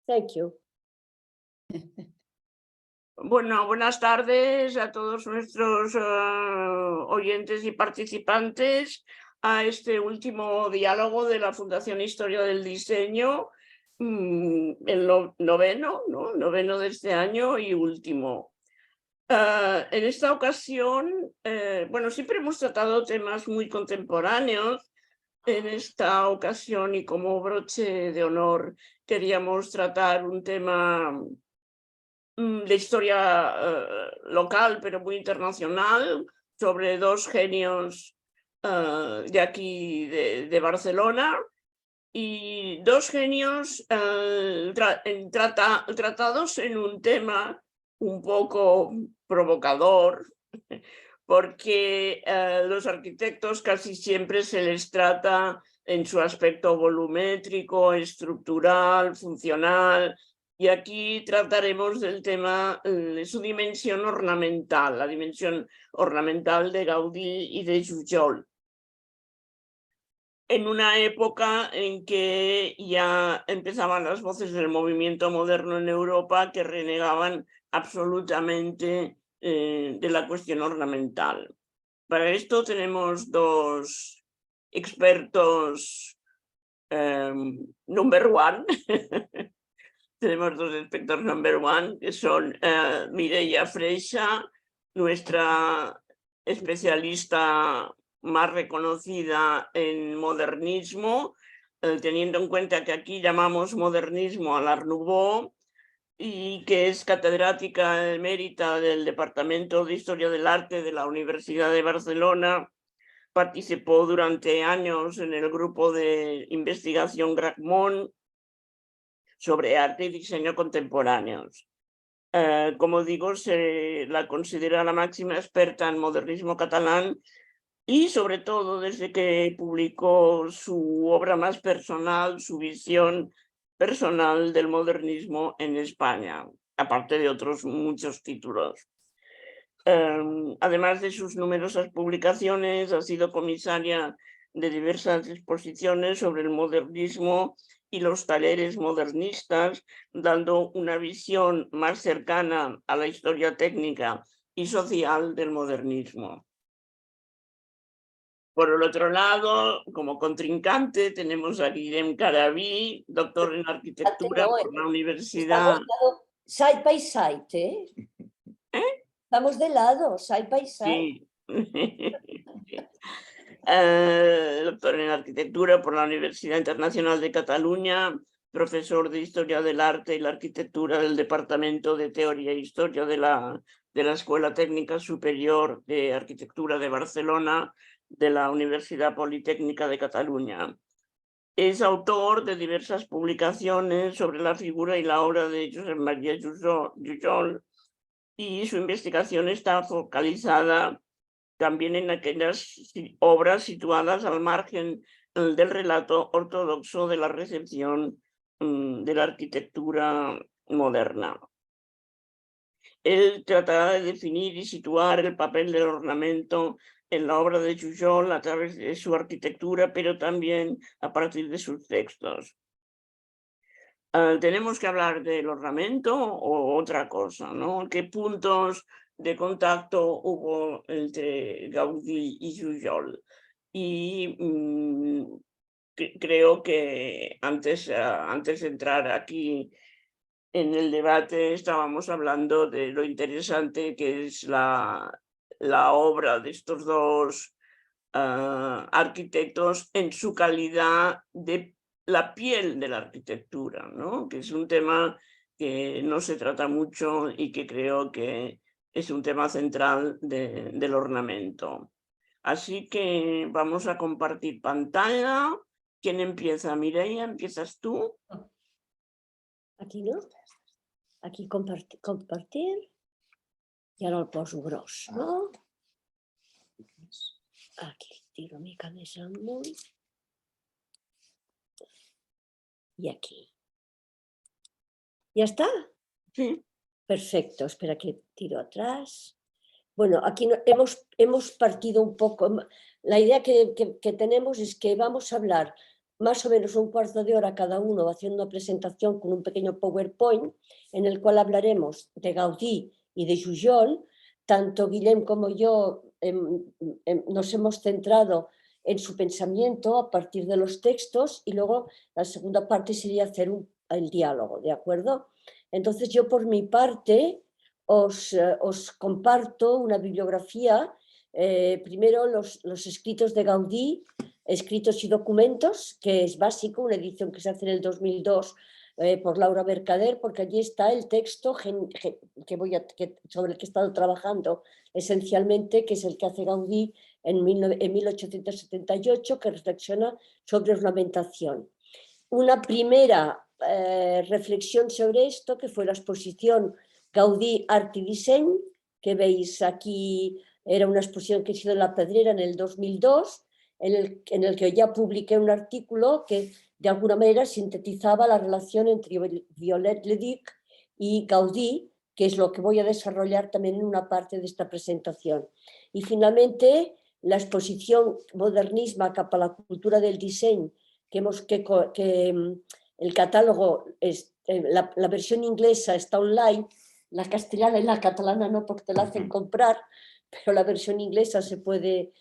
Thank you. Bueno, buenas tardes a todos nuestros oyentes y participantes a este último diálogo de la Fundación Historia del Diseño, el noveno, ¿no? Noveno de este año y último. En esta ocasión, bueno, siempre hemos tratado temas muy contemporáneos. En esta ocasión y como broche de honor queríamos tratar un tema de historia local, pero muy internacional, sobre dos genios de aquí, de Barcelona, y dos genios tratados en un tema un poco provocador, porque los arquitectos casi siempre se les trata en su aspecto volumétrico, estructural, funcional, y aquí trataremos del tema, su dimensión ornamental, la dimensión ornamental de Gaudí y de Jujol. En una época en que ya empezaban las voces del movimiento moderno en Europa que renegaban absolutamente de la cuestión ornamental. Para esto tenemos dos expertos number one. Tenemos dos expertos number one, que son Mireia Freixa, nuestra especialista más reconocida en modernismo, teniendo en cuenta que aquí llamamos modernismo al Art Nouveau, y que es catedrática emérita del Departamento de Historia del Arte de la Universidad de Barcelona. Participó durante años en el grupo de investigación Gracmont sobre arte y diseño contemporáneos. Como digo, se la considera la máxima experta en modernismo catalán y sobre todo desde que publicó su obra más personal, su visión personal del modernismo en España, aparte de otros muchos títulos. Además de sus numerosas publicaciones, ha sido comisaria de diversas exposiciones sobre el modernismo y los talleres modernistas, dando una visión más cercana a la historia técnica y social del modernismo. Por el otro lado, como contrincante, tenemos a Guillem Caraví, doctor en arquitectura por la Universidad. Estamos side by side, ¿eh? ¿Eh? Estamos de lado, side by side. Sí. Doctor en arquitectura por la Universidad Internacional de Cataluña, profesor de Historia del Arte y la Arquitectura del Departamento de Teoría e Historia de la Escuela Técnica Superior de Arquitectura de Barcelona, de la Universidad Politécnica de Cataluña. Es autor de diversas publicaciones sobre la figura y la obra de Josep Maria Jujol, y su investigación está focalizada también en aquellas obras situadas al margen del relato ortodoxo de la recepción de la arquitectura moderna. Él tratará de definir y situar el papel del ornamento en la obra de Jujol a través de su arquitectura, pero también a partir de sus textos. ¿Tenemos que hablar del ornamento o otra cosa, ¿no? ¿Qué puntos de contacto hubo entre Gaudí y Jujol? Y creo que antes de entrar aquí en el debate estábamos hablando de lo interesante que es la obra de estos dos arquitectos en su calidad de la piel de la arquitectura, ¿no? Que es un tema que no se trata mucho y que creo que es un tema central del ornamento. Así que vamos a compartir pantalla. ¿Quién empieza? Mireia, ¿empiezas tú? Aquí no? Aquí compartir i ara el poso gros, no? Aquí tiro mica més amunt y aquí. ¿Ya está? Sí. Perfecto, espera que tiro atrás. Bueno, aquí hemos partido un poco. La idea que tenemos es que vamos a hablar más o menos un cuarto de hora cada uno haciendo una presentación con un pequeño PowerPoint en el cual hablaremos de Gaudí y de Jujol. Tanto Guillem como yo nos hemos centrado en su pensamiento a partir de los textos y luego la segunda parte sería hacer el diálogo, ¿de acuerdo? Entonces yo por mi parte os comparto una bibliografía, primero los escritos de Gaudí, escritos y documentos, que es básico, una edición que se hace en el 2002 por Laura Mercader, porque allí está el texto sobre el que he estado trabajando esencialmente, que es el que hace Gaudí en 1878, que reflexiona sobre ornamentación. Una primera reflexión sobre esto, que fue la exposición Gaudí Art i Disseny, que veis aquí, era una exposición que hizo en La Pedrera en el 2002, en el que ya publiqué un artículo que de alguna manera sintetizaba la relación entre Viollet le Duc y Gaudí, que es lo que voy a desarrollar también en una parte de esta presentación. Y finalmente, la exposición Modernisme cap a la cultura del disseny, que el catálogo, la versión inglesa está online, la castellana y la catalana no, porque te la hacen comprar, pero la versión inglesa se puede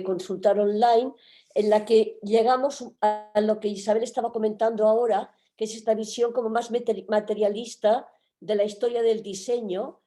consultar online, en la que llegamos a lo que Isabel estaba comentando ahora, que es esta visión como más materialista de la historia del diseño,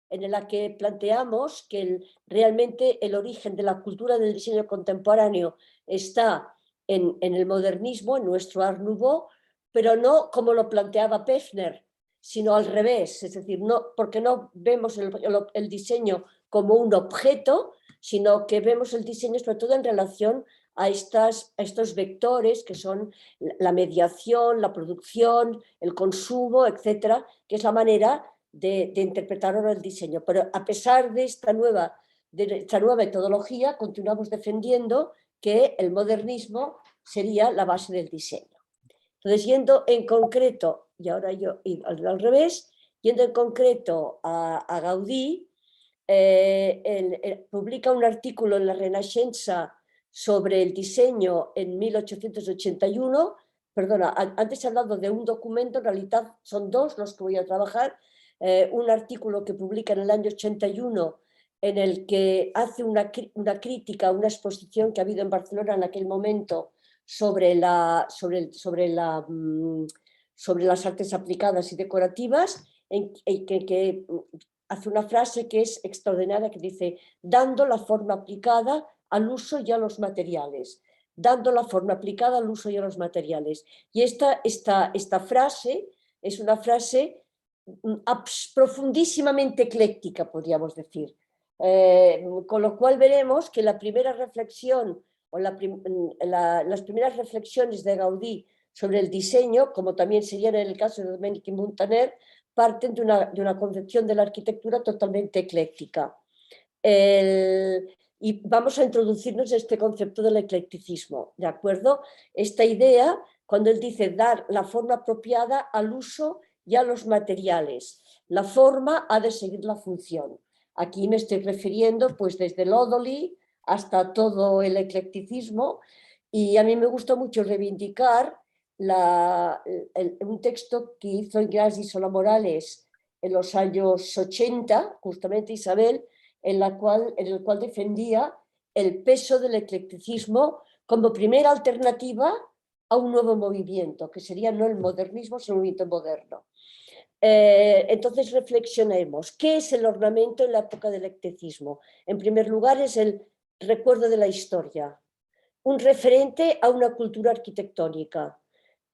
en la que planteamos que realmente el origen de la cultura del diseño contemporáneo está en el modernismo, en nuestro Art Nouveau, pero no como lo planteaba Pefner, sino al revés, es decir, no, porque no vemos el diseño como un objeto, sino que vemos el diseño sobre todo en relación a estos vectores que son la mediación, la producción, el consumo, etcétera, que es la manera de interpretar ahora el diseño. Pero a pesar de esta nueva metodología, continuamos defendiendo que el modernismo sería la base del diseño. Entonces, yendo en concreto, y ahora yo al revés, yendo en concreto a Gaudí, publica un artículo en la Renascença sobre el diseño en 1881. Perdona, antes he hablado de un documento, en realidad son dos los que voy a trabajar. Un artículo que publica en el año 81 en el que hace una crítica a una exposición que ha habido en Barcelona en aquel momento sobre las artes aplicadas y decorativas, que hace una frase que es extraordinaria, que dice: dando la forma aplicada al uso y a los materiales. Dando la forma aplicada al uso y a los materiales. Y esta frase es una frase profundísimamente ecléctica, podríamos decir. Con lo cual veremos que la primera reflexión o las primeras reflexiones de Gaudí sobre el diseño, como también serían en el caso de Domènech i Muntaner, parten de una concepción de la arquitectura totalmente ecléctica. Y vamos a introducirnos en este concepto del eclecticismo, ¿de acuerdo? Esta idea, cuando él dice dar la forma apropiada al uso y a los materiales, la forma ha de seguir la función. Aquí me estoy refiriendo pues desde Lodoli hasta todo el eclecticismo, y a mí me gusta mucho reivindicar un texto que hizo Ignasi Solà Morales en los años 80, justamente Isabel, en el cual defendía el peso del eclecticismo como primera alternativa a un nuevo movimiento, que sería no el modernismo, sino el movimiento moderno. Entonces reflexionemos, ¿qué es el ornamento en la época del eclecticismo? En primer lugar, es el recuerdo de la historia, un referente a una cultura arquitectónica,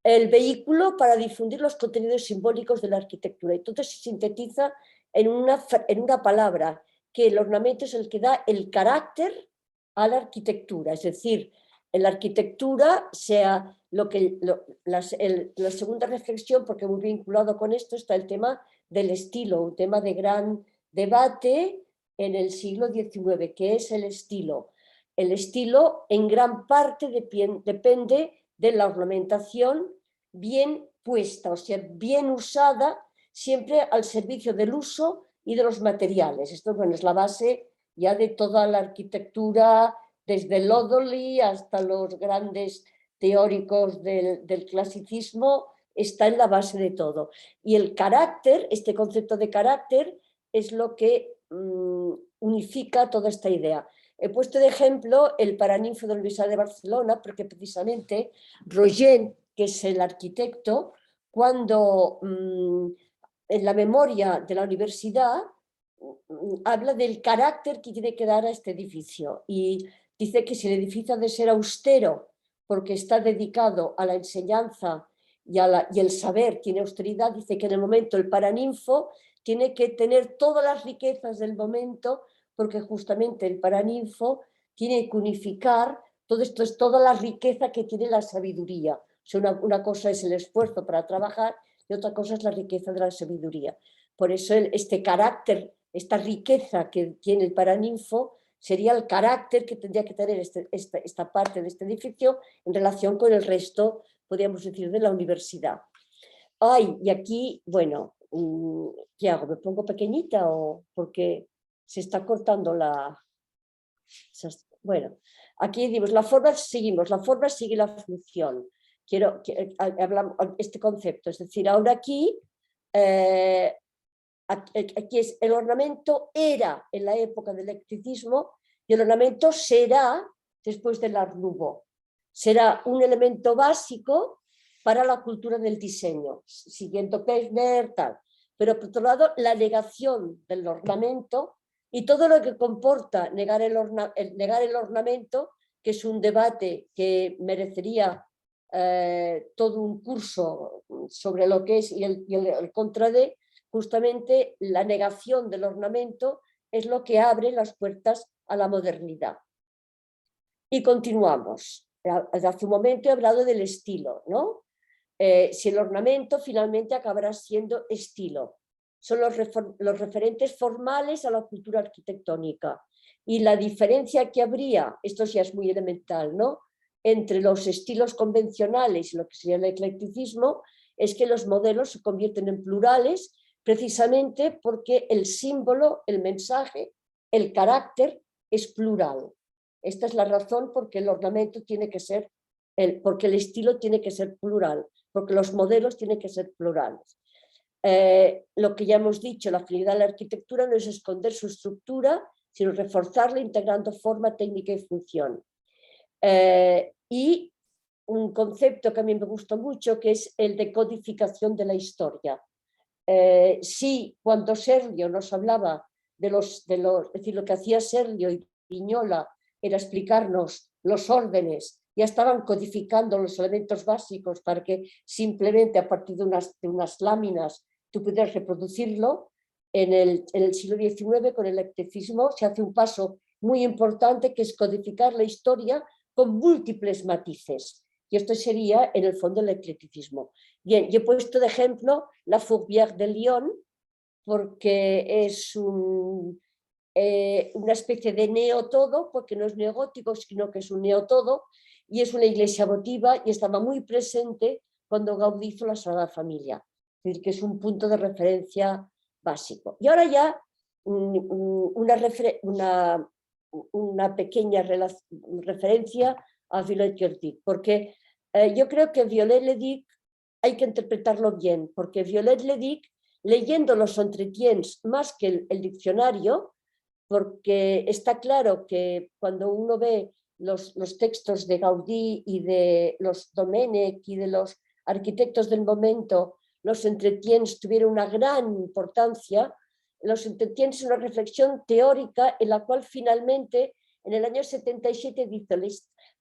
el vehículo para difundir los contenidos simbólicos de la arquitectura. Entonces se sintetiza en una palabra, que el ornamento es el que da el carácter a la arquitectura, es decir, en la arquitectura sea la segunda reflexión, porque muy vinculado con esto está el tema del estilo, un tema de gran debate en el siglo XIX, que es el estilo. El estilo en gran parte depende de la ornamentación bien puesta, o sea, bien usada, siempre al servicio del uso y de los materiales. Esto, bueno, es la base ya de toda la arquitectura, desde Lodoli hasta los grandes teóricos del clasicismo, está en la base de todo. Y el carácter, este concepto de carácter, es lo que unifica toda esta idea. He puesto de ejemplo el Paraninfo de la Universidad de Barcelona, porque precisamente Roger, que es el arquitecto, cuando en la memoria de la universidad habla del carácter que tiene que dar a este edificio y dice que si el edificio ha de ser austero porque está dedicado a la enseñanza y el saber, tiene austeridad, dice que en el momento el Paraninfo tiene que tener todas las riquezas del momento, porque justamente el Paraninfo tiene que unificar todo esto, es toda la riqueza que tiene la sabiduría. O sea, una cosa es el esfuerzo para trabajar y otra cosa es la riqueza de la sabiduría. Por eso este carácter, esta riqueza que tiene el Paraninfo sería el carácter que tendría que tener esta parte de este edificio en relación con el resto, podríamos decir, de la universidad. Ay, y aquí, bueno, ¿qué hago? ¿Me pongo pequeñita o porque se está cortando la... Bueno, aquí decimos, la forma sigue la función. Hablamos este concepto, es decir, ahora aquí, aquí es el ornamento era en la época del eclecticismo y el ornamento será después del Art Nouveau. Será un elemento básico para la cultura del diseño, siguiendo Pechner, tal. Pero por otro lado, la negación del ornamento y todo lo que comporta negar el ornamento, que es un debate que merecería todo un curso sobre lo que es y el contra de, justamente la negación del ornamento es lo que abre las puertas a la modernidad. Y continuamos. Hace un momento he hablado del estilo, ¿no? Si el ornamento finalmente acabará siendo estilo. Son los referentes formales a la cultura arquitectónica. Y la diferencia que habría, esto ya es muy elemental, ¿no?, entre los estilos convencionales y lo que sería el eclecticismo, es que los modelos se convierten en plurales precisamente porque el símbolo, el mensaje, el carácter es plural. Esta es la razón por qué el ornamento tiene que ser, porque el estilo tiene que ser plural, porque los modelos tienen que ser plurales. Lo que ya hemos dicho, la finalidad de la arquitectura no es esconder su estructura, sino reforzarla integrando forma, técnica y función. Y un concepto que a mí me gusta mucho, que es el de codificación de la historia. Sí, cuando Serlio nos hablaba es decir, lo que hacía Serlio y Vignola era explicarnos los órdenes, ya estaban codificando los elementos básicos para que simplemente a partir de unas láminas tú pudieras reproducirlo. En el siglo XIX, con el eclecticismo, se hace un paso muy importante, que es codificar la historia con múltiples matices. Y esto sería, en el fondo, el eclecticismo. Bien, yo he puesto de ejemplo la Fourvière de Lyon, porque es una especie de neotodo, porque no es neogótico, sino que es un neotodo, y es una iglesia votiva, y estaba muy presente cuando Gaudí hizo la Sagrada Familia. Es decir, que es un punto de referencia básico. Y ahora ya una pequeña referencia a Viollet-le-Duc, porque yo creo que Viollet-le-Duc hay que interpretarlo bien, porque Viollet-le-Duc, leyendo los entretiens más que el diccionario, porque está claro que cuando uno ve los textos de Gaudí y de los Domènech y de los arquitectos del momento, los entretiens tuvieron una gran importancia. Los entretiens es una reflexión teórica en la cual finalmente en el año 77 dice,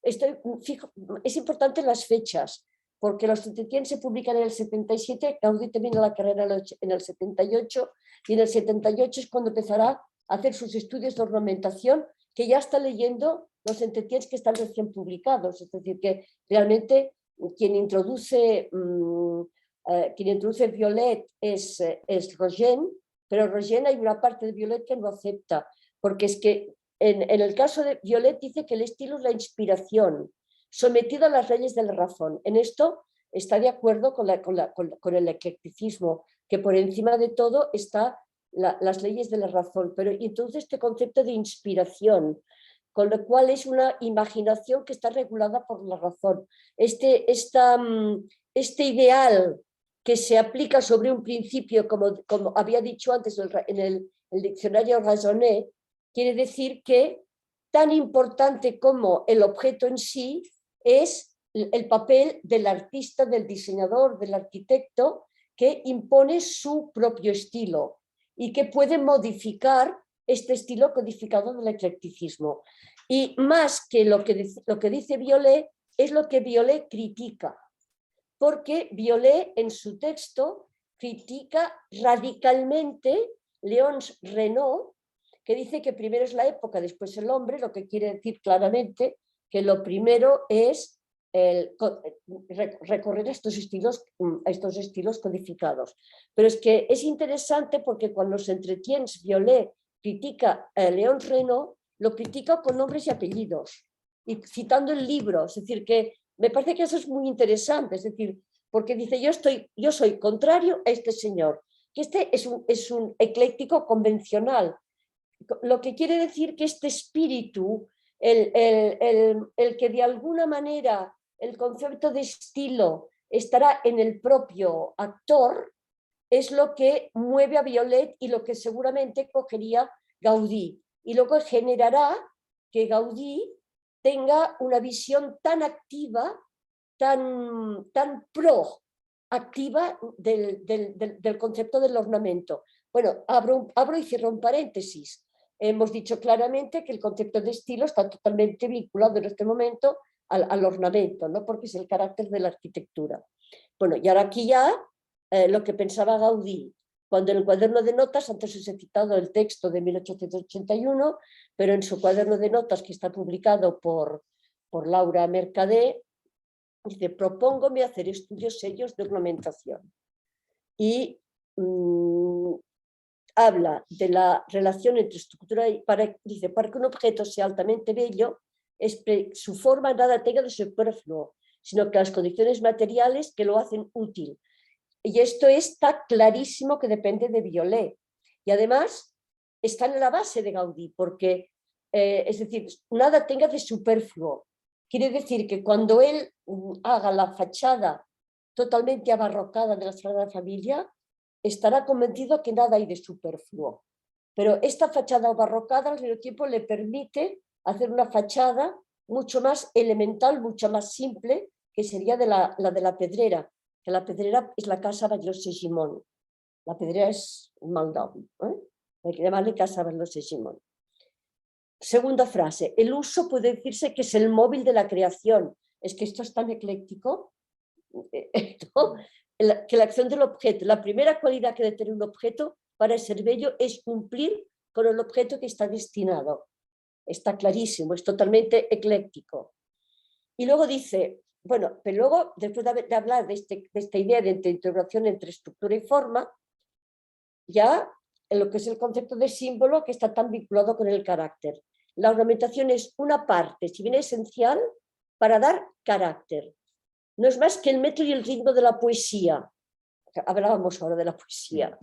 es importante las fechas, porque los entretiens se publican en el 77, Gaudí termina la carrera en el 78, y en el 78 es cuando empezará a hacer sus estudios de ornamentación, que ya está leyendo los entretiens que están recién publicados. Es decir, que realmente quien introduce Viollet es Roger, pero Roger hay una parte de Viollet que no acepta, porque es que en el caso de Viollet dice que el estilo es la inspiración, sometido a las leyes de la razón. En esto está de acuerdo con el eclecticismo, que por encima de todo está las leyes de la razón. Pero entonces este concepto de inspiración, con lo cual es una imaginación que está regulada por la razón. Este ideal que se aplica sobre un principio, como había dicho antes en el diccionario Raisonné, quiere decir que tan importante como el objeto en sí es el papel del artista, del diseñador, del arquitecto, que impone su propio estilo y que puede modificar este estilo codificado del eclecticismo. Y más que lo que dice Violet, es lo que Violet critica, porque Violet en su texto critica radicalmente Léonce Reynaud, que dice que primero es la época, después el hombre, lo que quiere decir claramente que lo primero es recorrer estos estilos codificados. Pero es que es interesante porque cuando se entretiene Violet critica a Léonce Reynaud, lo critica con nombres y apellidos y citando el libro, es decir, que me parece que eso es muy interesante, es decir, porque dice yo soy contrario a este señor, que este es un ecléctico convencional, lo que quiere decir que este espíritu, el que de alguna manera el concepto de estilo estará en el propio actor, es lo que mueve a Violet y lo que seguramente cogería Gaudí. Y luego generará que Gaudí tenga una visión tan activa, tan proactiva del concepto del ornamento. Bueno, abro y cierro un paréntesis. Hemos dicho claramente que el concepto de estilo está totalmente vinculado en este momento al ornamento, ¿no? Porque es el carácter de la arquitectura. Bueno, y ahora aquí ya lo que pensaba Gaudí, cuando en el cuaderno de notas, antes os he citado el texto de 1881, pero en su cuaderno de notas que está publicado por Laura Mercader, dice, propóngome hacer estudios serios de ornamentación. Y habla de la relación entre estructura y dice, para que un objeto sea altamente bello, su forma nada tenga de superfluo, sino que las condiciones materiales que lo hacen útil. Y esto está clarísimo que depende de Violet. Y además está en la base de Gaudí, porque, es decir, nada tenga de superfluo. Quiere decir que cuando él haga la fachada totalmente abarrocada de la Sagrada Familia, estará convencido que nada hay de superfluo. Pero esta fachada abarrocada al mismo tiempo le permite hacer una fachada mucho más elemental, mucho más simple, que sería la de la Pedrera, que la Pedrera es la casa Vallós-Segimon. La Pedrera es un mal nom, hay que llamarle casa Vallós-Segimon. Segunda frase, el uso puede decirse que es el móvil de la creación. Es que esto es tan ecléctico, que la acción del objeto, la primera cualidad que debe tener un objeto para ser bello es cumplir con el objeto que está destinado. Está clarísimo, es totalmente ecléctico. Y luego dice, bueno, pero luego, después de hablar de esta idea de integración entre estructura y forma, ya en lo que es el concepto de símbolo que está tan vinculado con el carácter. La ornamentación es una parte, si bien esencial, para dar carácter. No es más que el metro y el ritmo de la poesía. Hablábamos ahora de la poesía.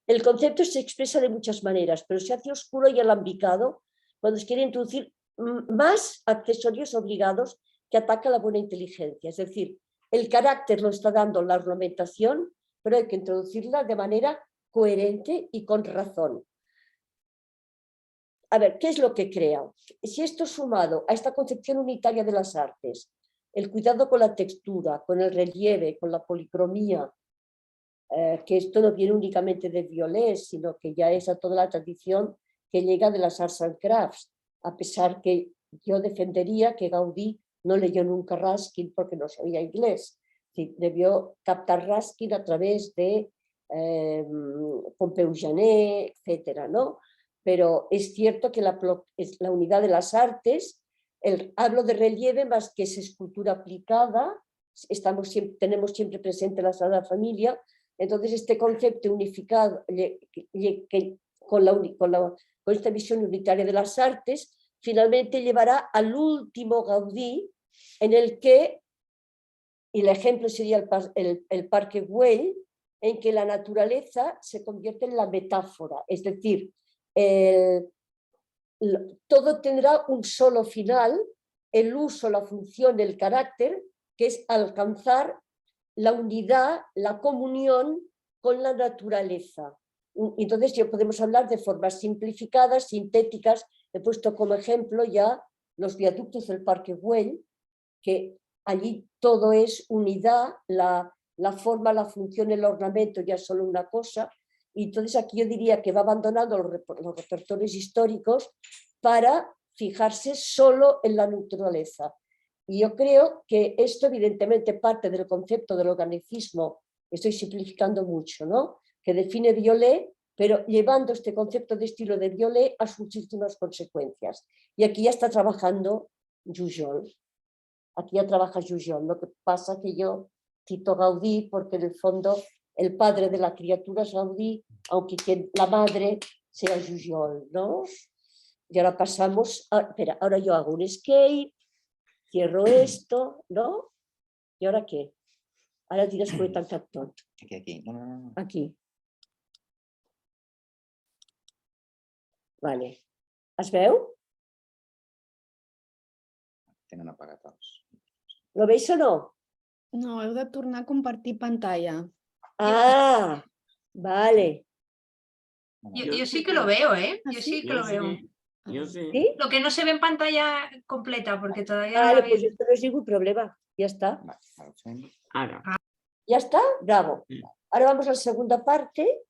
El concepto se expresa de muchas maneras, pero se hace oscuro y alambicado cuando se quiere introducir más accesorios obligados que ataca la buena inteligencia. Es decir, el carácter lo está dando la ornamentación, pero hay que introducirla de manera coherente y con razón. A ver, ¿qué es lo que crea? Si esto sumado a esta concepción unitaria de las artes, el cuidado con la textura, con el relieve, con la policromía, que esto no viene únicamente de Violet, sino que ya es a toda la tradición que llega de las Arts and Crafts, a pesar que yo defendería que Gaudí no leyó nunca Ruskin porque no sabía inglés. Sí, debió captar Ruskin a través de Pompeu Genet, etcétera, ¿no? Pero es cierto que la unidad de las artes, hablo de relieve más que es escultura aplicada, tenemos siempre presente la Sagrada Familia. Entonces este concepto unificado con esta visión unitaria de las artes finalmente llevará al último Gaudí, en el que, y el ejemplo sería el Parque Güell, en que la naturaleza se convierte en la metáfora, es decir, todo tendrá un solo final, el uso, la función, el carácter, que es alcanzar la unidad, la comunión con la naturaleza. Entonces ya podemos hablar de formas simplificadas, sintéticas. He puesto como ejemplo ya los viaductos del Parque Güell, que allí todo es unidad, la forma, la función, el ornamento ya es solo una cosa. Y entonces aquí yo diría que va abandonando los repertorios históricos para fijarse solo en la naturaleza. Y yo creo que esto evidentemente parte del concepto del organicismo, estoy simplificando mucho, ¿no? Que define Violet, pero llevando este concepto de estilo de Violet a sus últimas consecuencias. Y aquí ya está trabajando Jujol. Aquí ya trabaja Jujol. Lo que pasa que yo cito Gaudí porque en el fondo el padre de la criatura es Gaudí, aunque la madre sea Jujol, ¿no? Y ahora pasamos, espera, ahora yo hago un escape, cierro esto, ¿no? ¿Y ahora qué? Ahora dirás que tan tonto. Aquí. No. Aquí. Vale. Es veu? Tenen apagats. Lo veis o no? No, heu de tornar a compartir pantalla. Ah, vale. Yo sí que lo veo, ¿eh? ¿Ah, Yo sí? sí que lo veo. Yo sí. ¿Sí? Lo que no se ve en pantalla completa, porque todavía no Vale, la pues veo. esto no es ningún problema. Ya está. Vale, ara ho fem. Ara. ¿Ya está? Bravo. Ahora vamos a la segunda parte.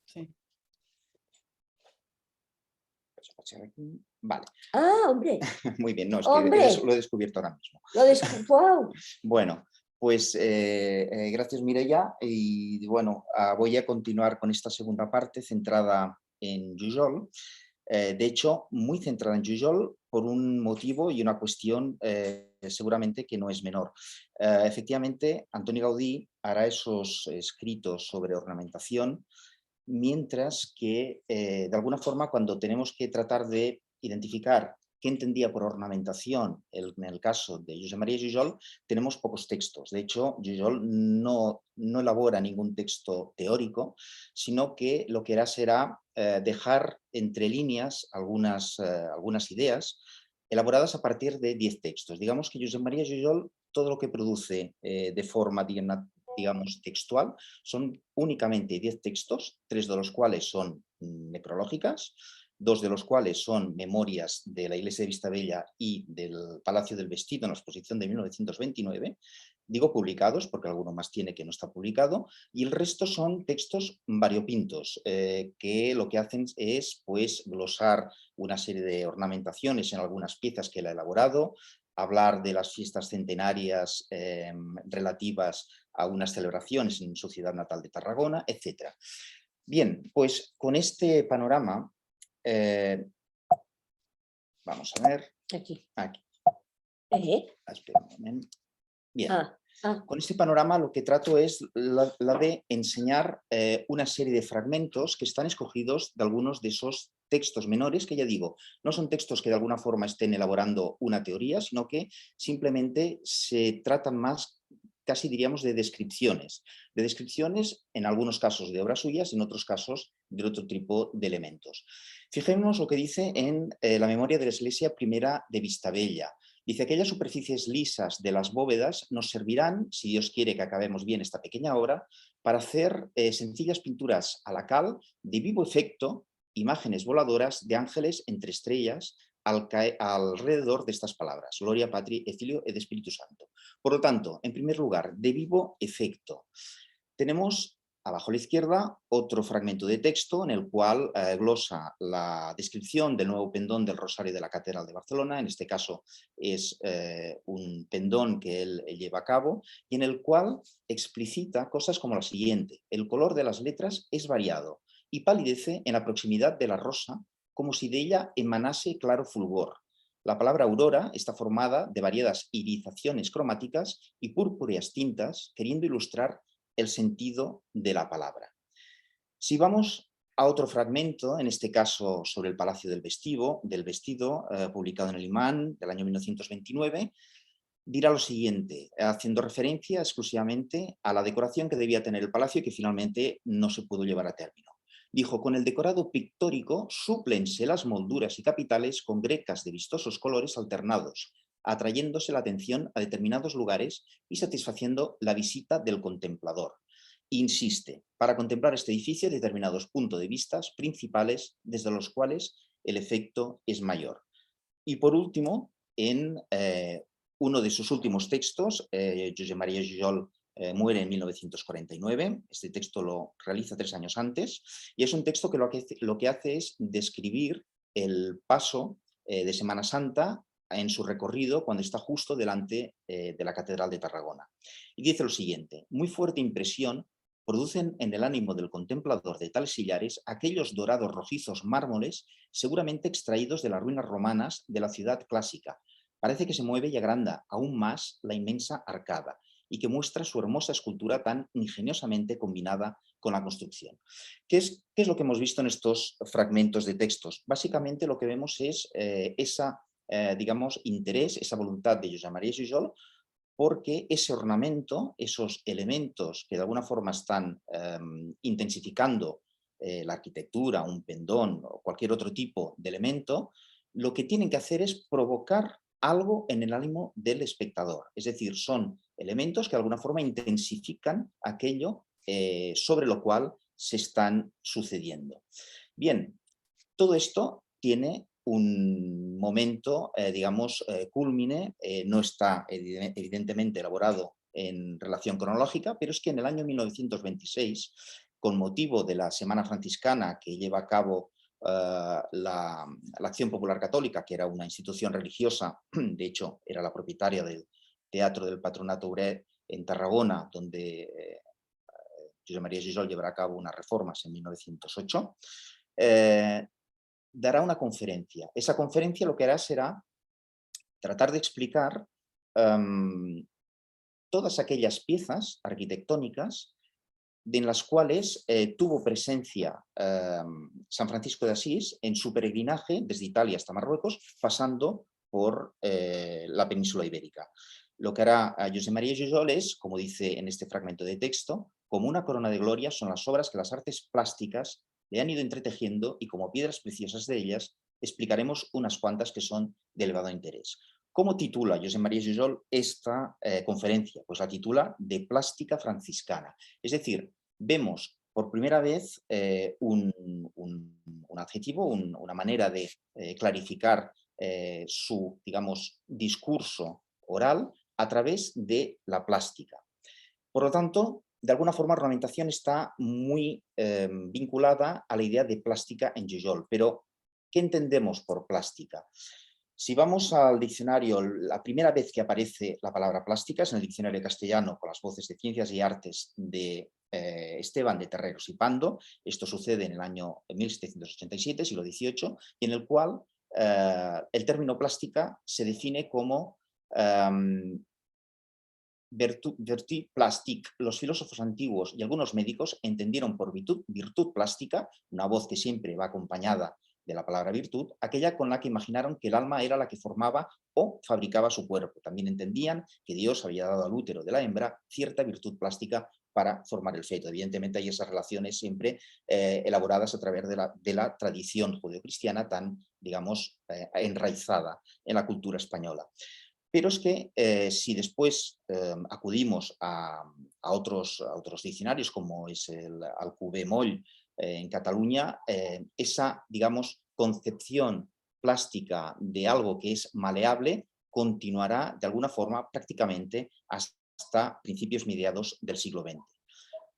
Sí. Eso pot ser aquí. Vale, Ah, hombre, muy bien. No, es que ¡Hombre! lo he descubierto ahora mismo. lo wow. Bueno, pues gracias Mireia y bueno, voy a continuar con esta segunda parte centrada en Jujol. De hecho, muy centrada en Jujol por un motivo y una cuestión seguramente que no es menor. Efectivamente, Antoni Gaudí hará esos escritos sobre ornamentación, mientras que de alguna forma cuando tenemos que tratar de identificar qué entendía por ornamentación en el caso de Josep Maria Jujol, tenemos pocos textos. De hecho, Jujol no elabora ningún texto teórico, sino que lo que hará será dejar entre líneas algunas ideas elaboradas a partir de 10 textos. Digamos que Josep Maria Jujol todo lo que produce de forma, digamos, textual son únicamente 10 textos, 3 de los cuales son necrológicas, 2 de los cuales son memorias de la iglesia de Vistabella y del Palacio del Vestido en la exposición de 1929, digo publicados porque alguno más tiene que no está publicado, y el resto son textos variopintos que lo que hacen es pues glosar una serie de ornamentaciones en algunas piezas que él ha elaborado, hablar de las fiestas centenarias relativas a unas celebraciones en su ciudad natal de Tarragona, etc. Bien, pues con este panorama, vamos a ver. Aquí. Espera un momento. Bien. Ah. Con este panorama lo que trato es la de enseñar una serie de fragmentos que están escogidos de algunos de esos textos menores que ya digo, no son textos que de alguna forma estén elaborando una teoría, sino que simplemente se tratan más, casi diríamos, de descripciones en algunos casos de obras suyas, en otros casos de otro tipo de elementos. Fijémonos lo que dice en la memoria de la Iglesia Primera de Vistabella. Dice, aquellas superficies lisas de las bóvedas nos servirán, si Dios quiere que acabemos bien esta pequeña obra, para hacer sencillas pinturas a la cal de vivo efecto, imágenes voladoras de ángeles entre estrellas alrededor de estas palabras, Gloria, Patri, et Filio et Espíritu Santo. Por lo tanto, en primer lugar, de vivo efecto. Tenemos abajo a la izquierda otro fragmento de texto en el cual glosa la descripción del nuevo pendón del Rosario de la Catedral de Barcelona, en este caso es un pendón que él lleva a cabo, y en el cual explicita cosas como la siguiente: el color de las letras es variado y palidece en la proximidad de la rosa como si de ella emanase claro fulgor. La palabra aurora está formada de variadas irizaciones cromáticas y purpúreas tintas, queriendo ilustrar el sentido de la palabra. Si vamos a otro fragmento, en este caso sobre el Palacio del Vestido, publicado en el Imán del año 1929, dirá lo siguiente, haciendo referencia exclusivamente a la decoración que debía tener el palacio y que finalmente no se pudo llevar a término. Dijo, con el decorado pictórico súplense las molduras y capiteles con grecas de vistosos colores alternados, atrayéndose la atención a determinados lugares y satisfaciendo la visita del contemplador. Insiste, para contemplar este edificio hay determinados puntos de vista principales desde los cuales el efecto es mayor. Y por último, en uno de sus últimos textos, Josep Maria Jujol muere en 1949, este texto lo realiza 3 años antes, y es un texto que lo que hace es describir el paso de Semana Santa en su recorrido cuando está justo delante de la Catedral de Tarragona. Y dice lo siguiente: muy fuerte impresión producen en el ánimo del contemplador de tales sillares aquellos dorados rojizos mármoles seguramente extraídos de las ruinas romanas de la ciudad clásica. Parece que se mueve y agranda aún más la inmensa arcada y que muestra su hermosa escultura tan ingeniosamente combinada con la construcción. ¿Qué es lo que hemos visto en estos fragmentos de textos? Básicamente lo que vemos es digamos, interés, esa voluntad de Josep Maria Jujol, porque ese ornamento, esos elementos que de alguna forma están intensificando la arquitectura, un pendón o cualquier otro tipo de elemento, lo que tienen que hacer es provocar algo en el ánimo del espectador. Es decir, son elementos que de alguna forma intensifican aquello sobre lo cual se están sucediendo. Bien, todo esto tiene un momento, digamos, cúlmine, no está evidentemente elaborado en relación cronológica, pero es que en el año 1926, con motivo de la Semana Franciscana que lleva a cabo la Acción Popular Católica, que era una institución religiosa, de hecho era la propietaria del Teatro del Patronato Obrer en Tarragona, donde Josep Maria Jujol llevará a cabo unas reformas en 1908, dará una conferencia. Esa conferencia lo que hará será tratar de explicar todas aquellas piezas arquitectónicas en las cuales tuvo presencia San Francisco de Asís en su peregrinaje desde Italia hasta Marruecos, pasando por la península ibérica. Lo que hará Josep Maria Jujol es, como dice en este fragmento de texto, como una corona de gloria son las obras que las artes plásticas le han ido entretejiendo y como piedras preciosas de ellas explicaremos unas cuantas que son de elevado interés. ¿Cómo titula Josep Maria Jujol esta conferencia? Pues la titula de Plástica Franciscana. Es decir, vemos por primera vez un adjetivo, una manera de clarificar su, digamos, discurso oral a través de la plástica. Por lo tanto, de alguna forma, la ornamentación está muy vinculada a la idea de plástica en Jujol. Pero, ¿qué entendemos por plástica? Si vamos al diccionario, la primera vez que aparece la palabra plástica es en el diccionario castellano con las voces de Ciencias y Artes de Esteban de Terreros y Pando. Esto sucede en el año 1787, siglo XVIII, y en el cual el término plástica se define como virtud plastique. Los filósofos antiguos y algunos médicos entendieron por virtud plástica, una voz que siempre va acompañada de la palabra virtud, aquella con la que imaginaron que el alma era la que formaba o fabricaba su cuerpo. También entendían que Dios había dado al útero de la hembra cierta virtud plástica para formar el feto. Evidentemente hay esas relaciones siempre elaboradas a través de la tradición judeocristiana tan, digamos, enraizada en la cultura española. Pero es que si después acudimos a otros diccionarios, como es el Alcubé Moll en Cataluña, esa, digamos, concepción plástica de algo que es maleable continuará de alguna forma prácticamente hasta principios mediados del siglo XX.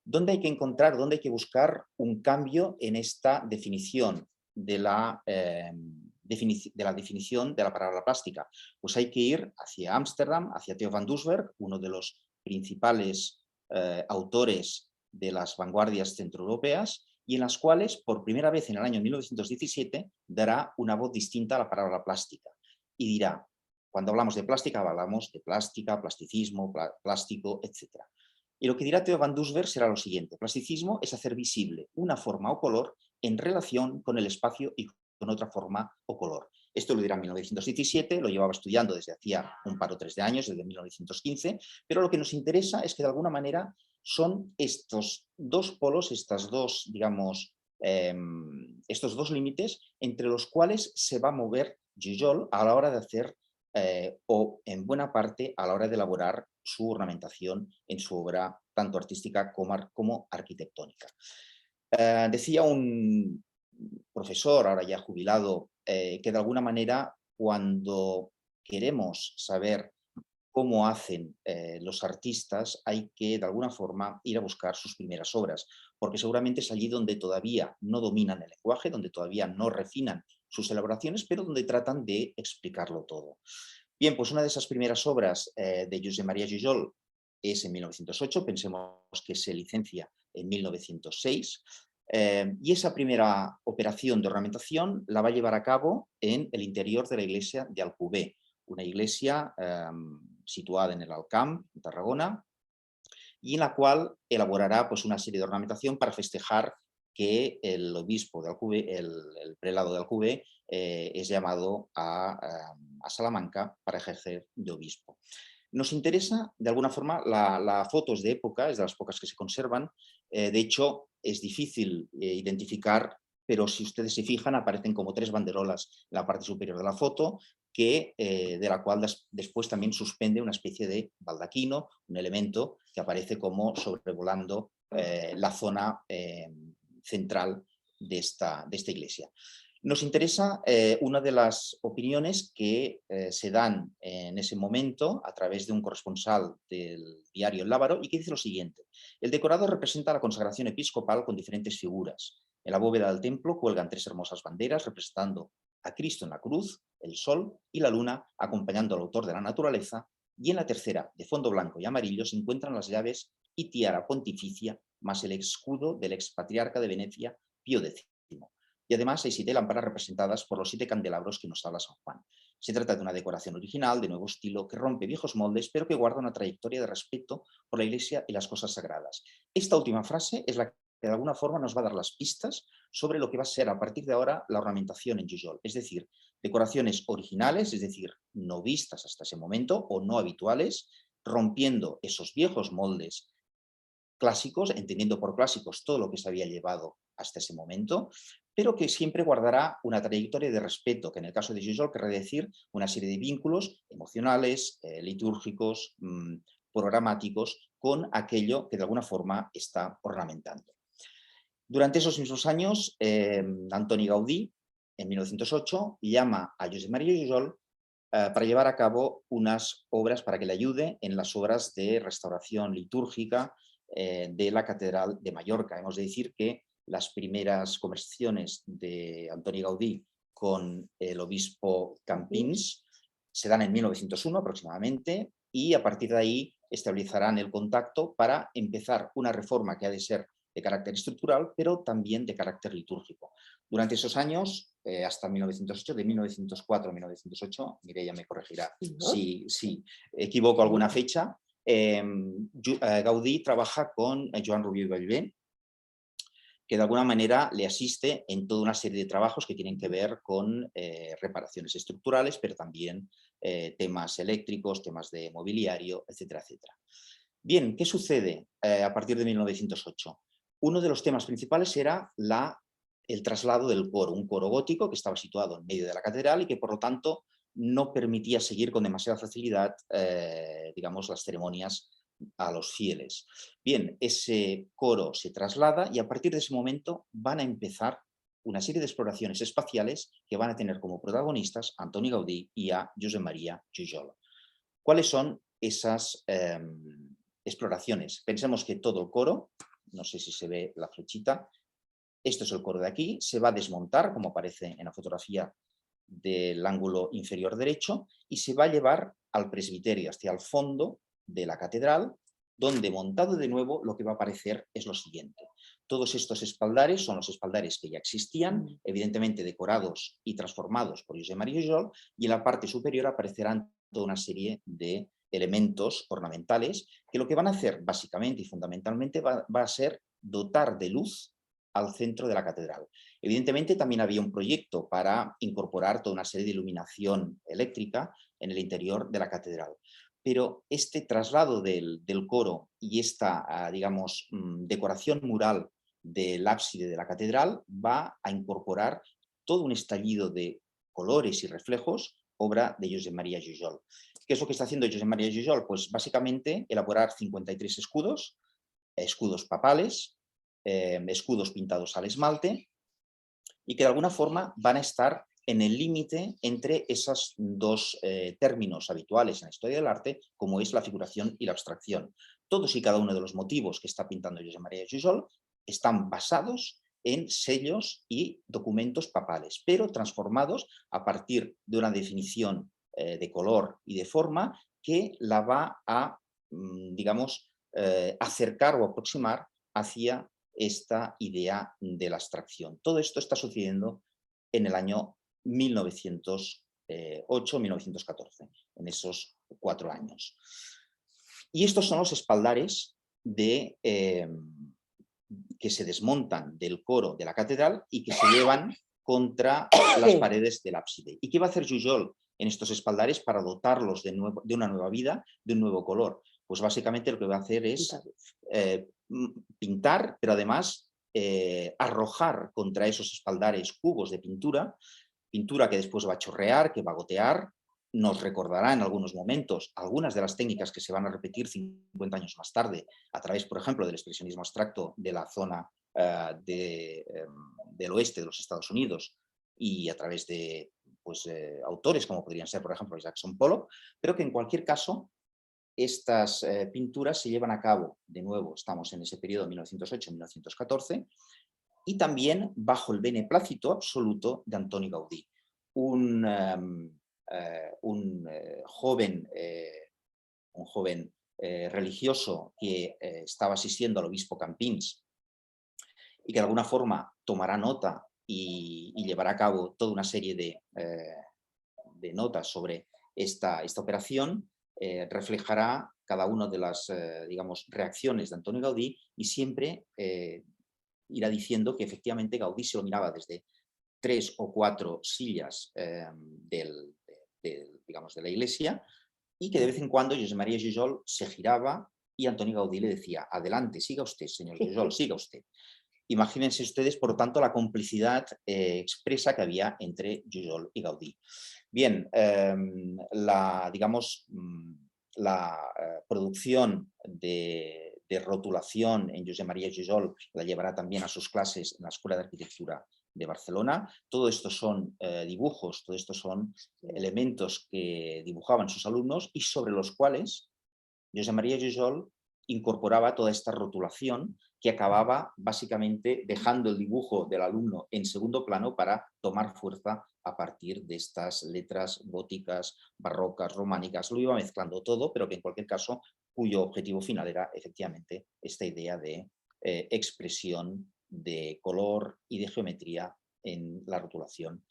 ¿Dónde hay que encontrar, dónde hay que buscar un cambio en esta definición de la definición de la palabra plástica? Pues hay que ir hacia Ámsterdam, hacia Theo van Doesburg, uno de los principales autores de las vanguardias centroeuropeas, y en las cuales, por primera vez en el año 1917, dará una voz distinta a la palabra plástica. Y dirá, cuando hablamos de plástica, hablamos de plástica, plasticismo, plástico, etc. Y lo que dirá Theo van Doesburg será lo siguiente: plasticismo es hacer visible una forma o color en relación con el espacio y con otra forma o color. Esto lo dirá en 1917, lo llevaba estudiando desde hacía un par o tres de años, desde 1915, pero lo que nos interesa es que de alguna manera son estos dos polos, estas dos, digamos, estos dos límites entre los cuales se va a mover Jujol a la hora de hacer, o en buena parte a la hora de elaborar su ornamentación en su obra tanto artística como arquitectónica. Decía un profesor, ahora ya jubilado, que de alguna manera cuando queremos saber cómo hacen los artistas, hay que de alguna forma ir a buscar sus primeras obras, porque seguramente es allí donde todavía no dominan el lenguaje, donde todavía no refinan sus elaboraciones, pero donde tratan de explicarlo todo. Bien, pues una de esas primeras obras de Josep Maria Jujol es en 1908, pensemos que se licencia en 1906, y esa primera operación de ornamentación la va a llevar a cabo en el interior de la iglesia de Alcover, una iglesia situada en el Alcamp, en Tarragona, y en la cual elaborará pues, una serie de ornamentación para festejar que el obispo de Alcover, el prelado de Alcover, es llamado a Salamanca para ejercer de obispo. Nos interesa, de alguna forma, la foto es de época, es de las pocas que se conservan. De hecho, es difícil identificar, pero si ustedes se fijan, aparecen como 3 banderolas en la parte superior de la foto, de la cual después también suspende una especie de baldaquino, un elemento que aparece como sobrevolando la zona central de esta iglesia. Nos interesa una de las opiniones que se dan en ese momento a través de un corresponsal del diario El Lábaro y que dice lo siguiente: el decorado representa la consagración episcopal con diferentes figuras. En la bóveda del templo cuelgan 3 hermosas banderas representando a Cristo en la cruz, el sol y la luna acompañando al autor de la naturaleza, y en la tercera, de fondo blanco y amarillo, se encuentran las llaves y tiara pontificia más el escudo del expatriarca de Venecia, Pío X. Y además hay 7 lámparas representadas por los 7 candelabros que nos habla San Juan. Se trata de una decoración original, de nuevo estilo, que rompe viejos moldes, pero que guarda una trayectoria de respeto por la Iglesia y las cosas sagradas. Esta última frase es la que de alguna forma nos va a dar las pistas sobre lo que va a ser a partir de ahora la ornamentación en Jujol, es decir, decoraciones originales, es decir, no vistas hasta ese momento o no habituales, rompiendo esos viejos moldes clásicos, entendiendo por clásicos todo lo que se había llevado hasta ese momento, pero que siempre guardará una trayectoria de respeto, que en el caso de Jujol querrá decir una serie de vínculos emocionales, litúrgicos, programáticos, con aquello que de alguna forma está ornamentando. Durante esos mismos años, Antoni Gaudí, en 1908, llama a Josep Maria Jujol para llevar a cabo unas obras para que le ayude en las obras de restauración litúrgica de la Catedral de Mallorca. Hemos de decir que las primeras conversaciones de Antoni Gaudí con el obispo Campins se dan en 1901 aproximadamente, y a partir de ahí establecerán el contacto para empezar una reforma que ha de ser de carácter estructural, pero también de carácter litúrgico. Durante esos años, hasta 1908, de 1904 a 1908, Mireia me corregirá si equivoco alguna fecha, Gaudí trabaja con Joan Rubió i Bellver, que de alguna manera le asiste en toda una serie de trabajos que tienen que ver con reparaciones estructurales, pero también temas eléctricos, temas de mobiliario, etcétera, etcétera. Bien, ¿qué sucede a partir de 1908? Uno de los temas principales era el traslado del coro, un coro gótico que estaba situado en medio de la catedral y que por lo tanto no permitía seguir con demasiada facilidad, digamos, las ceremonias a los fieles. Bien, ese coro se traslada y a partir de ese momento van a empezar una serie de exploraciones espaciales que van a tener como protagonistas a Antoni Gaudí y a Josep Maria Jujol. ¿Cuáles son esas exploraciones? Pensemos que todo el coro, no sé si se ve la flechita, esto es el coro de aquí, se va a desmontar, como aparece en la fotografía del ángulo inferior derecho, y se va a llevar al presbiterio, hacia el fondo de la catedral, donde montado de nuevo lo que va a aparecer es lo siguiente. Todos estos espaldares son los espaldares que ya existían, evidentemente decorados y transformados por Josep Maria Jujol, y en la parte superior aparecerán toda una serie de elementos ornamentales que lo que van a hacer básicamente y fundamentalmente va a ser dotar de luz al centro de la catedral. Evidentemente también había un proyecto para incorporar toda una serie de iluminación eléctrica en el interior de la catedral. Pero este traslado del coro y esta, digamos, decoración mural del ábside de la catedral va a incorporar todo un estallido de colores y reflejos, obra de Josep Maria Jujol. ¿Qué es lo que está haciendo Josep Maria Jujol? Pues básicamente elaborar 53 escudos, escudos papales, escudos pintados al esmalte, y que de alguna forma van a estar en el límite entre esos dos términos habituales en la historia del arte, como es la figuración y la abstracción. Todos y cada uno de los motivos que está pintando Josep Maria Jujol están basados en sellos y documentos papales, pero transformados a partir de una definición de color y de forma que la va a, digamos, acercar o aproximar hacia esta idea de la abstracción. Todo esto está sucediendo en el año 1908-1914, en esos 4 años. Y estos son los espaldares que se desmontan del coro de la catedral y que se llevan contra las paredes del ábside. ¿Y qué va a hacer Jujol en estos espaldares para dotarlos de una nueva vida, de un nuevo color? Pues básicamente lo que va a hacer es pintar, pero además arrojar contra esos espaldares cubos de pintura que después va a chorrear, que va a gotear. Nos recordará en algunos momentos algunas de las técnicas que se van a repetir 50 años más tarde a través, por ejemplo, del expresionismo abstracto de la zona del oeste de los Estados Unidos y a través de autores como podrían ser, por ejemplo, Jackson Pollock, pero que en cualquier caso estas pinturas se llevan a cabo, de nuevo, estamos en ese periodo 1908-1914, y también bajo el beneplácito absoluto de Antoni Gaudí, un joven religioso que estaba asistiendo al obispo Campins y que de alguna forma tomará nota y llevará a cabo toda una serie de notas sobre esta operación, reflejará cada una de las digamos, reacciones de Antoni Gaudí y siempre irá diciendo que efectivamente Gaudí se lo miraba desde 3 o 4 sillas digamos, de la iglesia, y que de vez en cuando Josep Maria Jujol se giraba y Antoni Gaudí le decía: adelante, siga usted, señor Jujol, siga usted. Imagínense ustedes, por lo tanto, la complicidad expresa que había entre Jujol y Gaudí. Bien, la producción de rotulación en Josep Maria Jujol la llevará también a sus clases en la Escuela de Arquitectura de Barcelona. Todo esto son dibujos, todo esto son elementos que dibujaban sus alumnos y sobre los cuales Josep Maria Jujol incorporaba toda esta rotulación que acababa básicamente dejando el dibujo del alumno en segundo plano para tomar fuerza a partir de estas letras góticas, barrocas, románicas. Lo iba mezclando todo, pero que en cualquier caso cuyo objetivo final era efectivamente esta idea de expresión de color y de geometría en la rotulación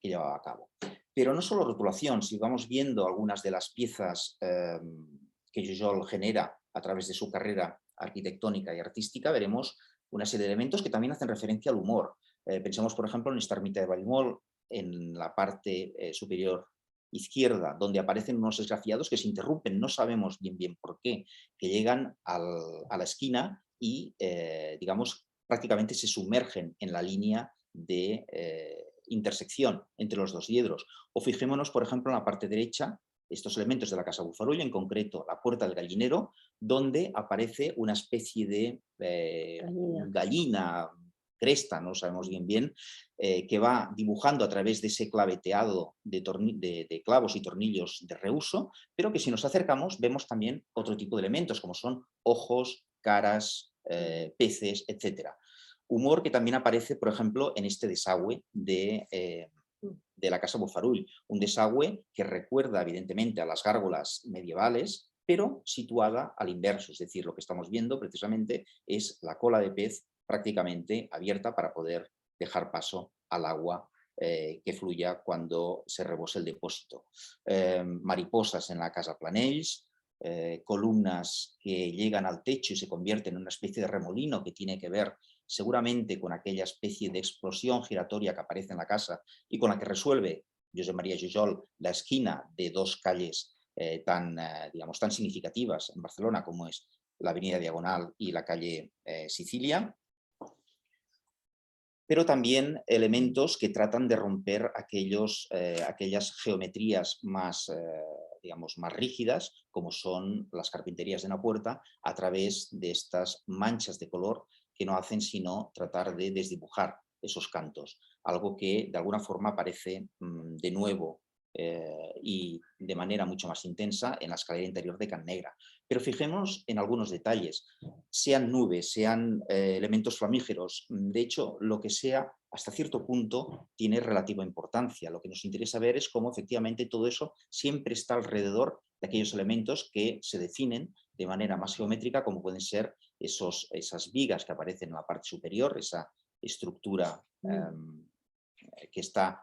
que llevaba a cabo. Pero no solo rotulación, si vamos viendo algunas de las piezas que Jujol genera a través de su carrera arquitectónica y artística, veremos una serie de elementos que también hacen referencia al humor. Pensemos, por ejemplo, en esta ermita de Vallmol, en la parte superior izquierda, donde aparecen unos esgrafiados que se interrumpen, no sabemos bien por qué, que llegan a la esquina y, digamos, prácticamente se sumergen en la línea de intersección entre los dos diedros. O fijémonos, por ejemplo, en la parte derecha, estos elementos de la Casa Bofarull, en concreto la puerta del gallinero, donde aparece una especie de gallina, cresta, no sabemos bien, que va dibujando a través de ese claveteado de clavos y tornillos de reuso, pero que si nos acercamos vemos también otro tipo de elementos, como son ojos, caras, peces, etc. Humor que también aparece, por ejemplo, en este desagüe de la Casa Bofarull, un desagüe que recuerda evidentemente a las gárgolas medievales, pero situada al inverso, es decir, lo que estamos viendo precisamente es la cola de pez prácticamente abierta para poder dejar paso al agua que fluya cuando se rebose el depósito. Mariposas en la Casa Planells, columnas que llegan al techo y se convierten en una especie de remolino que tiene que ver seguramente con aquella especie de explosión giratoria que aparece en la casa y con la que resuelve Josep Maria Jujol la esquina de dos calles tan significativas en Barcelona como es la Avenida Diagonal y la calle Sicilia. pero también elementos que tratan de romper aquellas geometrías más, digamos, más rígidas, como son las carpinterías de una puerta, a través de estas manchas de color que no hacen sino tratar de desdibujar esos cantos, algo que de alguna forma aparece de nuevo y de manera mucho más intensa en la escalera interior de Can Negra. Pero fijémonos en algunos detalles, sean nubes, sean elementos flamígeros, de hecho, lo que sea, hasta cierto punto, tiene relativa importancia. Lo que nos interesa ver es cómo efectivamente todo eso siempre está alrededor de aquellos elementos que se definen de manera más geométrica, como pueden ser esas vigas que aparecen en la parte superior, esa estructura que está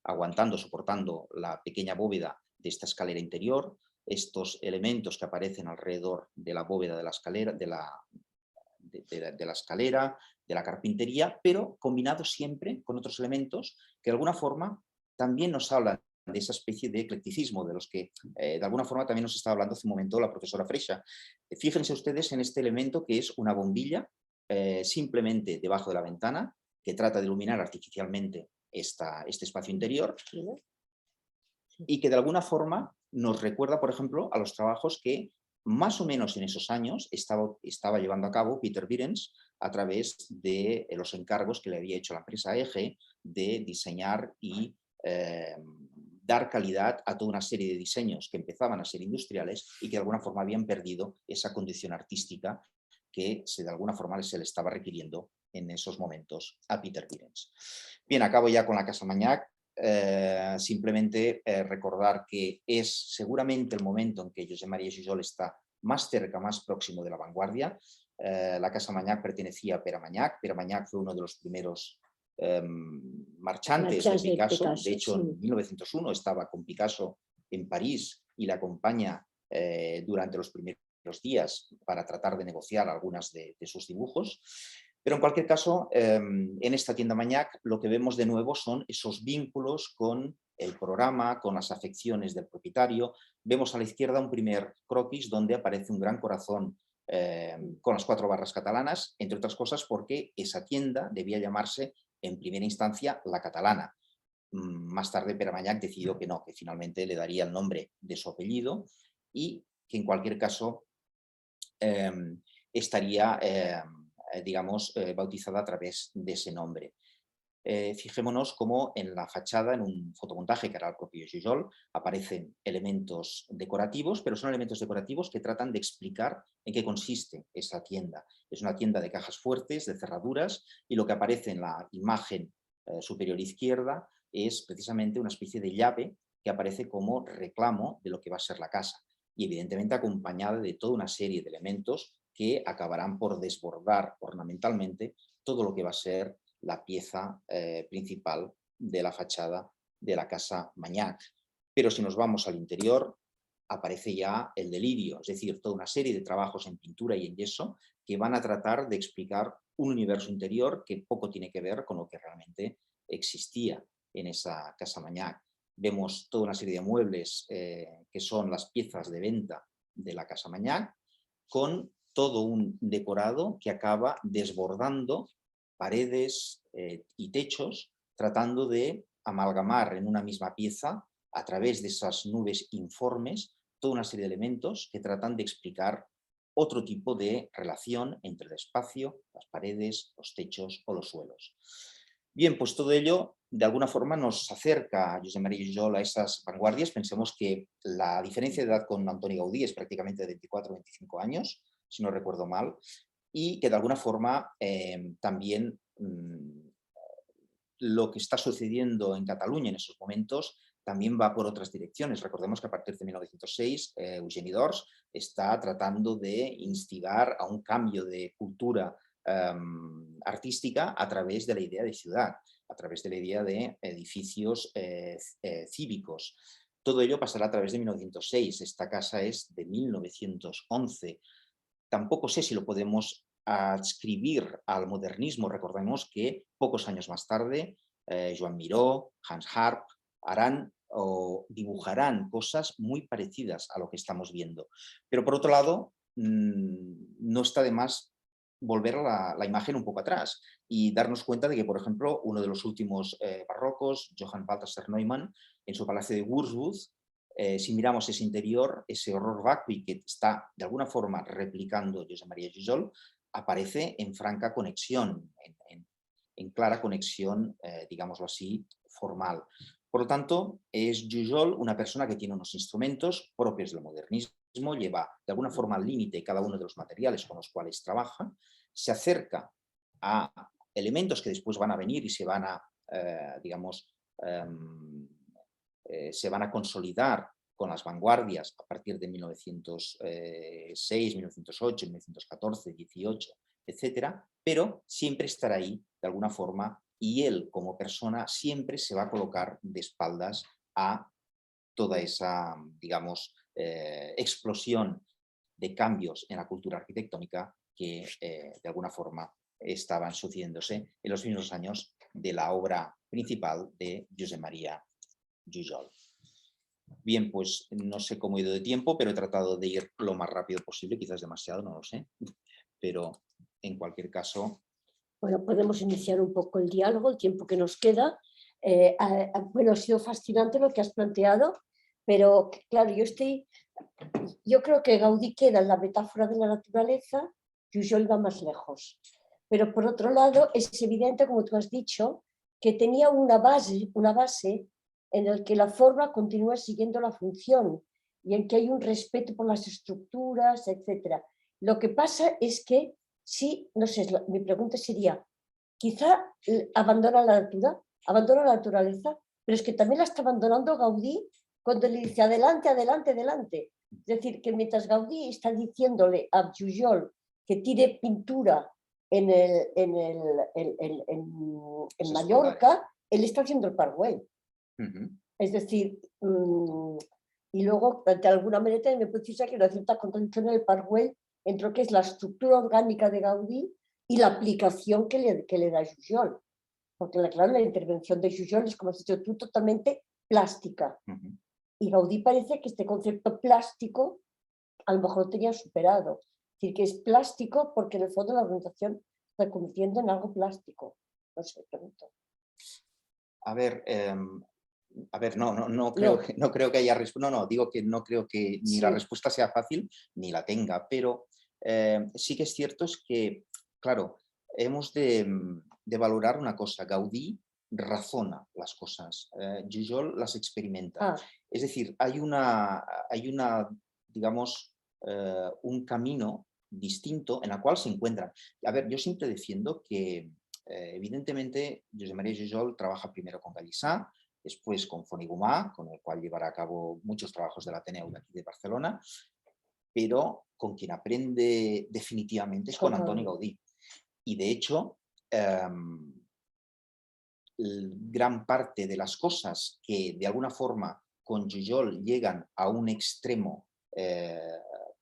aguantando, soportando la pequeña bóveda de esta escalera interior, estos elementos que aparecen alrededor de la bóveda de la escalera, de la escalera, de la carpintería, pero combinados siempre con otros elementos que de alguna forma también nos hablan de esa especie de eclecticismo de los que de alguna forma también nos estaba hablando hace un momento la profesora Freixa. Fíjense ustedes en este elemento que es una bombilla simplemente debajo de la ventana que trata de iluminar artificialmente este espacio interior y que de alguna forma nos recuerda, por ejemplo, a los trabajos que más o menos en esos años estaba llevando a cabo Peter Behrens a través de los encargos que le había hecho la empresa EGE de diseñar y dar calidad a toda una serie de diseños que empezaban a ser industriales y que de alguna forma habían perdido esa condición artística que de alguna forma se le estaba requiriendo en esos momentos a Peter Behrens. Bien, acabo ya con la Casa Magnac. Simplemente recordar que es seguramente el momento en que Josep Maria Jujol está más cerca, más próximo de la vanguardia. La Casa Magnac pertenecía a Pere Magnac. Pere Magnac fue uno de los primeros marchantes de Picasso. De hecho, en 1901 estaba con Picasso en París y le acompaña durante los primeros días para tratar de negociar algunas de sus dibujos. Pero en cualquier caso, en esta tienda Magnac lo que vemos de nuevo son esos vínculos con el programa, con las afecciones del propietario. Vemos a la izquierda un primer croquis donde aparece un gran corazón con las 4 barras catalanas, entre otras cosas porque esa tienda debía llamarse en primera instancia La Catalana. Más tarde Pere Magnac decidió que no, que finalmente le daría el nombre de su apellido y que en cualquier caso estaría digamos, bautizada a través de ese nombre. Fijémonos cómo en la fachada, en un fotomontaje que hará el propio Jujol, aparecen elementos decorativos, pero son elementos decorativos que tratan de explicar en qué consiste esa tienda. Es una tienda de cajas fuertes, de cerraduras, y lo que aparece en la imagen superior izquierda es precisamente una especie de llave que aparece como reclamo de lo que va a ser la casa, y evidentemente acompañada de toda una serie de elementos que acabarán por desbordar ornamentalmente todo lo que va a ser la pieza principal de la fachada de la Casa Magnac. Pero si nos vamos al interior, aparece ya el delirio, es decir, toda una serie de trabajos en pintura y en yeso que van a tratar de explicar un universo interior que poco tiene que ver con lo que realmente existía en esa Casa Magnac. Vemos toda una serie de muebles que son las piezas de venta de la Casa Magnac, con todo un decorado que acaba desbordando paredes y techos, tratando de amalgamar en una misma pieza, a través de esas nubes informes, toda una serie de elementos que tratan de explicar otro tipo de relación entre el espacio, las paredes, los techos o los suelos. Bien, pues todo ello de alguna forma nos acerca a Josep Maria Jujol a esas vanguardias. Pensemos que la diferencia de edad con Antoni Gaudí es prácticamente de 24 o 25 años, si no recuerdo mal, y que de alguna forma también lo que está sucediendo en Cataluña en esos momentos también va por otras direcciones. Recordemos que a partir de 1906 Eugeni d'Ors está tratando de instigar a un cambio de cultura artística a través de la idea de ciudad, a través de la idea de edificios cívicos. Todo ello pasará a través de 1906. Esta casa es de 1911. Tampoco sé si lo podemos adscribir al modernismo. Recordemos que pocos años más tarde Joan Miró, Hans Harp harán o dibujarán cosas muy parecidas a lo que estamos viendo. Pero por otro lado, no está de más volver la imagen un poco atrás y darnos cuenta de que, por ejemplo, uno de los últimos barrocos, Johann Balthasar Neumann, en su palacio de Würzburg, si miramos ese interior, ese horror vacui que está de alguna forma replicando Josep Maria Jujol, aparece en franca conexión, en clara conexión, digámoslo así, formal. Por lo tanto, es Jujol una persona que tiene unos instrumentos propios del modernismo, lleva de alguna forma al límite cada uno de los materiales con los cuales trabaja, se acerca a elementos que después van a venir y se van a, se van a consolidar con las vanguardias a partir de 1906, 1908, 1914, 18, etcétera, pero siempre estará ahí de alguna forma y él como persona siempre se va a colocar de espaldas a toda esa, digamos, explosión de cambios en la cultura arquitectónica que de alguna forma estaban sucediéndose en los mismos años de la obra principal de Josep Maria Jujol. Bien, pues no sé cómo he ido de tiempo, pero he tratado de ir lo más rápido posible, quizás demasiado, no lo sé, pero en cualquier caso... Bueno, podemos iniciar un poco el diálogo, el tiempo que nos queda. Bueno, ha sido fascinante lo que has planteado, pero claro, yo creo que Gaudí queda en la metáfora de la naturaleza, Jujol va más lejos. Pero por otro lado, es evidente, como tú has dicho, que tenía una base en la que la forma continúa siguiendo la función y en que hay un respeto por las estructuras, etc. Lo que pasa es que, sí, no sé, mi pregunta sería, quizá abandona la naturaleza, pero es que también la está abandonando Gaudí cuando le dice adelante, adelante, adelante. Es decir, que mientras Gaudí está diciéndole a Jujol que tire pintura en Mallorca, él está haciendo el Parkway. Es decir, y luego de alguna manera me puede decirse que hay una cierta contradicción en el Parkway entre lo que es la estructura orgánica de Gaudí y la aplicación que le da Jujol. Porque claro, la intervención de Jujol es, como has dicho tú, totalmente plástica. Y Gaudí parece que este concepto plástico a lo mejor lo tenía superado. Es decir, que es plástico porque en el fondo la organización está convirtiendo en algo plástico. No sé, pregunto. A ver, no creo que haya respuesta. No, digo que no creo que ni la respuesta sea fácil ni la tenga, pero sí que es cierto es que, claro, hemos de valorar una cosa. Gaudí razona las cosas, Jujol las experimenta. Es decir, hay una digamos, un camino distinto en el cual se encuentran. A ver, yo siempre defiendo que evidentemente Josep Maria Jujol trabaja primero con Gallissà, después con Fonigumà, con el cual llevará a cabo muchos trabajos del Ateneu de aquí de Barcelona, pero con quien aprende definitivamente es con Antoni Gaudí. Y de hecho, gran parte de las cosas que de alguna forma con Jujol llegan a un extremo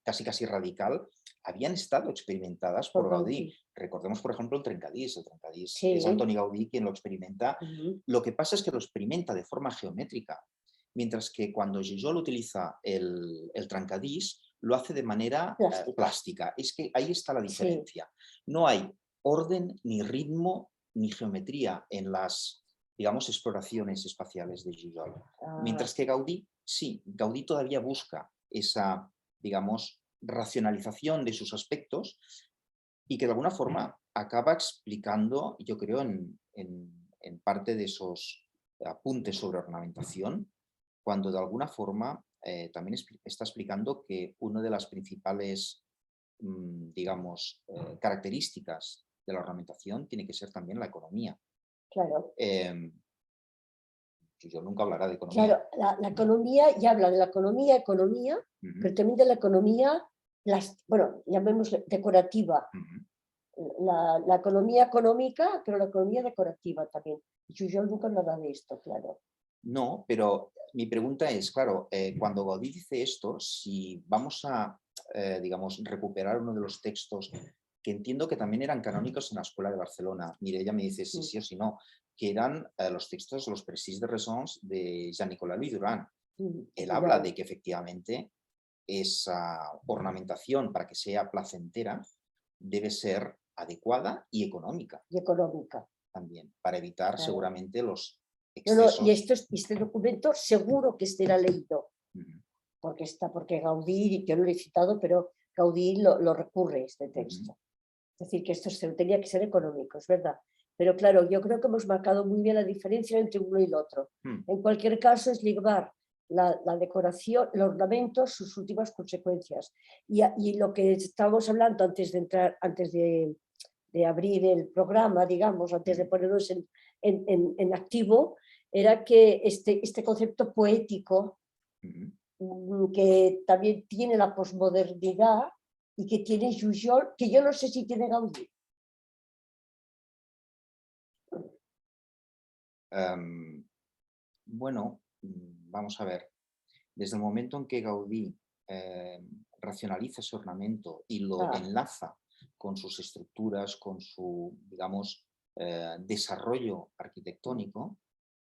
casi radical, habían estado experimentadas por Gaudí. Recordemos, por ejemplo, el trencadís. El trencadís es Antoni Gaudí quien lo experimenta. Lo que pasa es que lo experimenta de forma geométrica, mientras que cuando Jujol utiliza el trencadís, lo hace de manera plástica. Es que ahí está la diferencia. No hay orden, ni ritmo, ni geometría en las, digamos, exploraciones espaciales de Jujol. Mientras que Gaudí, sí, Gaudí todavía busca esa, digamos, racionalización de sus aspectos y que de alguna forma acaba explicando, yo creo, en parte de esos apuntes sobre ornamentación, cuando de alguna forma también está explicando que una de las principales, digamos, características de la ornamentación tiene que ser también la economía. Claro. Yo nunca hablará de economía. Claro, la economía, ya habla de la economía, pero también de la economía, bueno, llamémosle decorativa. La economía económica, pero la economía decorativa también. Jujol nunca hablará de esto, claro. No, pero mi pregunta es, claro, cuando Gaudí dice esto, si vamos a, digamos, recuperar uno de los textos que entiendo que también eran canónicos en la Escuela de Barcelona, Mireia me dice si sí o si no, que eran los textos, los Précis de Raisons de Jean-Nicolas Louis Durand. Él habla de que efectivamente esa ornamentación, para que sea placentera, debe ser adecuada y económica y económica. también, para evitar Claro. seguramente los No, no, excesos. y este documento seguro que estará leído, Ujú, porque Gaudí, yo no lo he citado, pero Gaudí lo recurre este texto. Es decir, que esto tenía que ser económico, es verdad. Pero claro, yo creo que hemos marcado muy bien la diferencia entre uno y el otro. En cualquier caso, es llevar la decoración, el ornamento, sus últimas consecuencias. Y lo que estábamos hablando antes de entrar, antes de abrir el programa, digamos, antes de ponernos en activo, era que este concepto poético, que también tiene la posmodernidad y que tiene Jujol, que yo no sé si tiene Gaudí. Bueno, vamos a ver. Desde el momento en que Gaudí racionaliza ese ornamento y lo enlaza con sus estructuras, con su, digamos, desarrollo arquitectónico,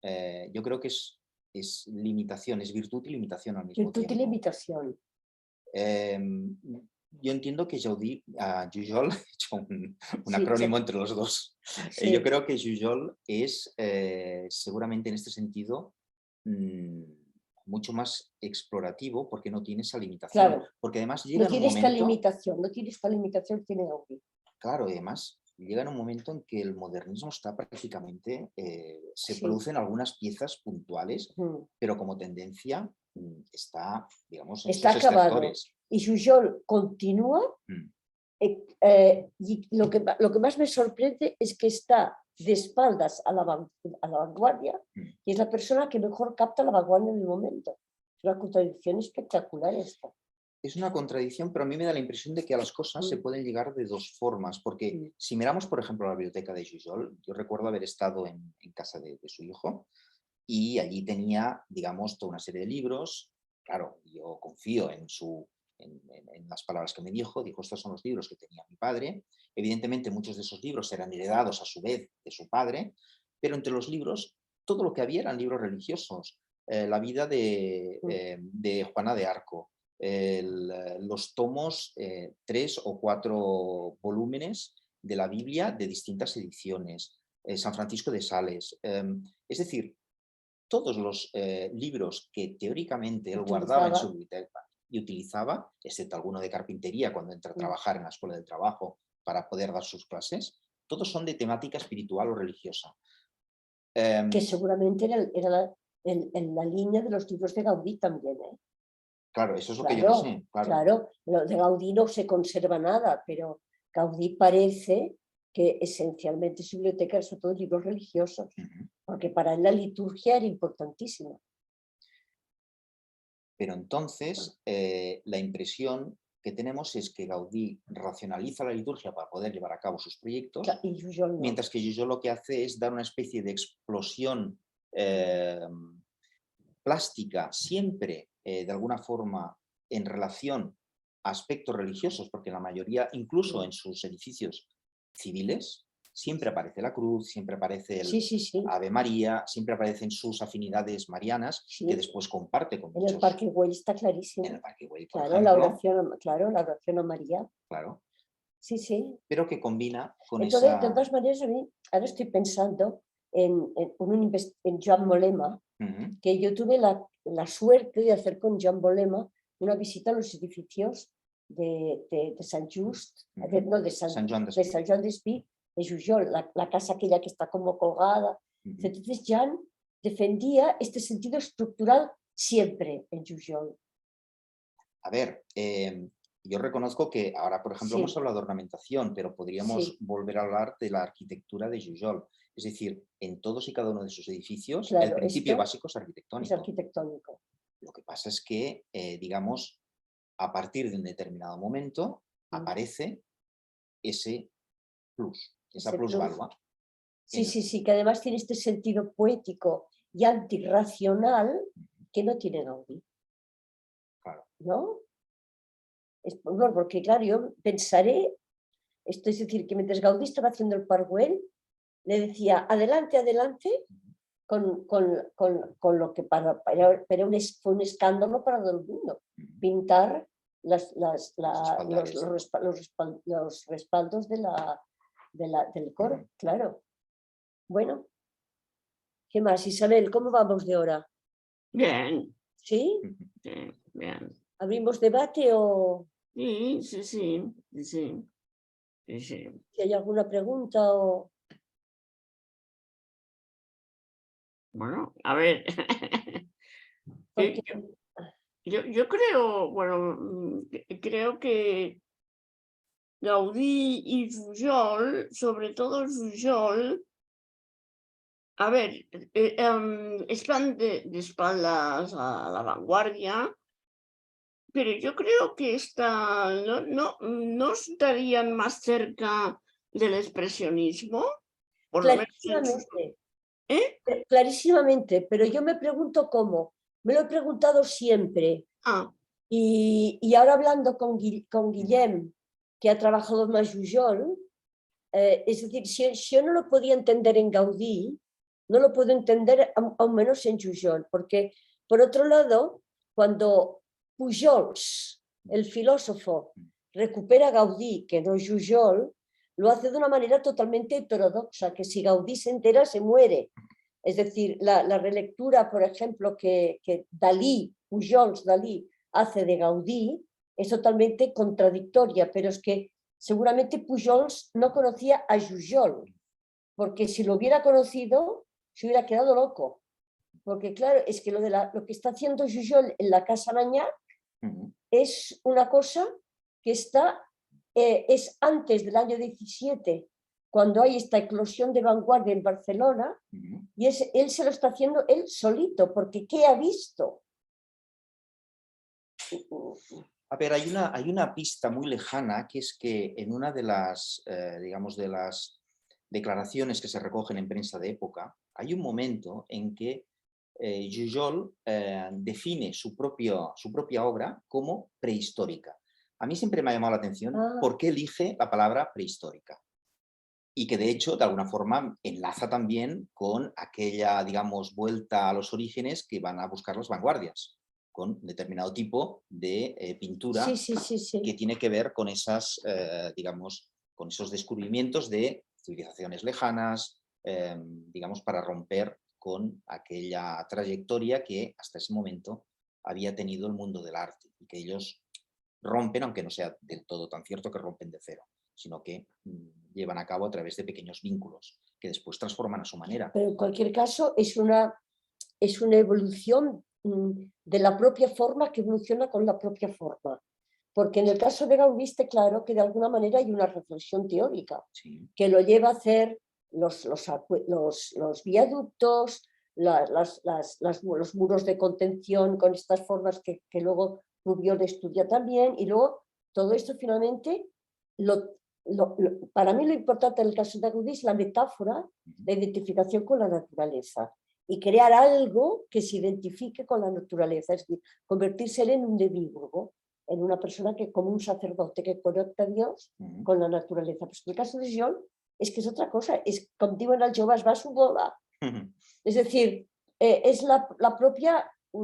yo creo que es limitación, es virtud y limitación al mismo Virtud tiempo. y limitación. Yo entiendo que Jujol, he hecho un Sí, acrónimo entre los dos. Sí. Yo creo que Jujol es seguramente en este sentido mucho más explorativo porque no tiene esa limitación. Claro. Porque además llega No en un tiene esta momento, limitación, no tiene esta limitación, tiene Gaudí. claro, además llega en un momento en que el modernismo está prácticamente, se Sí. producen algunas piezas puntuales, Mm. pero como tendencia está, digamos, en Está sus acabado. estertores. Y Jujol continúa. Y lo que más me sorprende es que está de espaldas a la vanguardia y es la persona que mejor capta la vanguardia en el momento. Es una contradicción espectacular esta. Es una contradicción, pero a mí me da la impresión de que a las cosas se pueden llegar de dos formas, porque si miramos, por ejemplo, la biblioteca de Jujol, yo recuerdo haber estado en casa de su hijo y allí tenía, digamos, toda una serie de libros. Claro, yo confío en las palabras que me dijo, estos son los libros que tenía mi padre. Evidentemente muchos de esos libros eran heredados a su vez de su padre, pero entre los libros, todo lo que había eran libros religiosos. La vida de Juana de Arco, los tomos, 3 o 4 volúmenes de la Biblia de distintas ediciones, San Francisco de Sales. Es decir, todos los libros que teóricamente él guardaba en su biblioteca y utilizaba, excepto alguno de carpintería cuando entra a trabajar en la escuela del trabajo para poder dar sus clases, todos son de temática espiritual o religiosa. Que seguramente era en la línea de los libros de Gaudí también. Claro, eso es lo que yo no sé. Claro, lo de Gaudí no se conserva nada, pero Gaudí parece que esencialmente su biblioteca era sobre todo libros religiosos, porque para él la liturgia era importantísima. Pero entonces la impresión que tenemos es que Gaudí racionaliza la liturgia para poder llevar a cabo sus proyectos, Y Jujol no. mientras que Jujol lo que hace es dar una especie de explosión plástica, siempre de alguna forma en relación a aspectos religiosos, porque la mayoría, incluso en sus edificios civiles, siempre aparece la cruz, siempre aparece el Ave María, siempre aparecen sus afinidades marianas, que después comparte con muchos. En el Parque Güell está clarísimo. En el Parque Güell, por claro, ejemplo. la oración a María. Claro. Sí. Pero que combina con Entonces, esa... de todas maneras, a mí ahora estoy pensando en Joan Bolema, que yo tuve la suerte de hacer con Joan Bolema una visita a los edificios de Sant Just, no, de Sant Joan d'Espí, de Jujol, la casa aquella que está como colgada. Entonces Jan defendía este sentido estructural siempre en Jujol. A ver, yo reconozco que ahora, por ejemplo, hemos hablado de ornamentación, pero podríamos volver a hablar de la arquitectura de Jujol. Es decir, en todos y cada uno de sus edificios, el principio básico es arquitectónico. Es arquitectónico. Lo que pasa es que, digamos, a partir de un determinado momento aparece ese plus, esa plusvalua. Sí, que además tiene este sentido poético y antirracional que no tiene Gaudí. Claro. ¿No? Bueno, porque claro, yo pensaré, esto es decir, que mientras Gaudí estaba haciendo el Parc Güell, le decía, adelante, adelante, con lo que fue un escándalo para todo el mundo, pintar los respaldos de la del coro, claro. Bueno, ¿qué más? Isabel, ¿cómo vamos de hora? Bien, ¿Sí? bien, bien. ¿Abrimos debate o Sí, sí, sí, sí, sí, sí, sí. si hay alguna pregunta? O... Bueno, a ver. Porque, Yo creo, bueno, creo que Gaudí y Pujol, sobre todo Pujol, a ver, están de espaldas a la vanguardia, pero yo creo que no estarían más cerca del expresionismo, por lo menos en sus... clarísimamente, ¿Eh? clarísimamente, pero yo me pregunto cómo. Me lo he preguntado siempre. Ah, Y ahora hablando con Guillem, que ha trabajado más Pujol, es decir, si yo no lo podía entender en Gaudí, no lo puedo entender aún menos en Pujol, porque por otro lado, cuando Pujols, el filósofo, recupera a Gaudí, que no es Pujol, lo hace de una manera totalmente heterodoxa, que si Gaudí se entera, se muere. Es decir, la relectura, por ejemplo, que Dalí, Pujols, Dalí, hace de Gaudí, es totalmente contradictoria, pero es que seguramente Pujols no conocía a Pujol, porque si lo hubiera conocido, se hubiera quedado loco. Porque claro, es que lo que está haciendo Pujol en la Casa Mañac es una cosa que es antes del año 17, cuando hay esta eclosión de vanguardia en Barcelona, y él se lo está haciendo él solito, porque ¿qué ha visto? A ver, hay una pista muy lejana, que es que en una de las, digamos, de las declaraciones que se recogen en prensa de época, hay un momento en que Pujol define su propia obra como prehistórica. A mí siempre me ha llamado la atención por qué elige la palabra prehistórica. Y que de hecho, de alguna forma, enlaza también con aquella, digamos, vuelta a los orígenes que van a buscar las vanguardias, con determinado tipo de pintura que tiene que ver con esas, digamos, con esos descubrimientos de civilizaciones lejanas, digamos, para romper con aquella trayectoria que hasta ese momento había tenido el mundo del arte y que ellos rompen, aunque no sea del todo tan cierto que rompen de cero, sino que llevan a cabo a través de pequeños vínculos que después transforman a su manera. Pero en cualquier caso es una evolución de la propia forma que evoluciona con la propia forma. Porque en el caso de Gaudí está claro que de alguna manera hay una reflexión teórica que lo lleva a hacer los viaductos, los muros de contención con estas formas que luego Rubiol estudia también, y luego todo esto finalmente, para mí lo importante en el caso de Gaudí es la metáfora de identificación con la naturaleza y crear algo que se identifique con la naturaleza, es decir, convertirse en un demiurgo, en una persona que, como un sacerdote que conecta a Dios con la naturaleza. Pues en el caso de John es que es otra cosa, es com diuen els joves, va a su boda. Es decir, es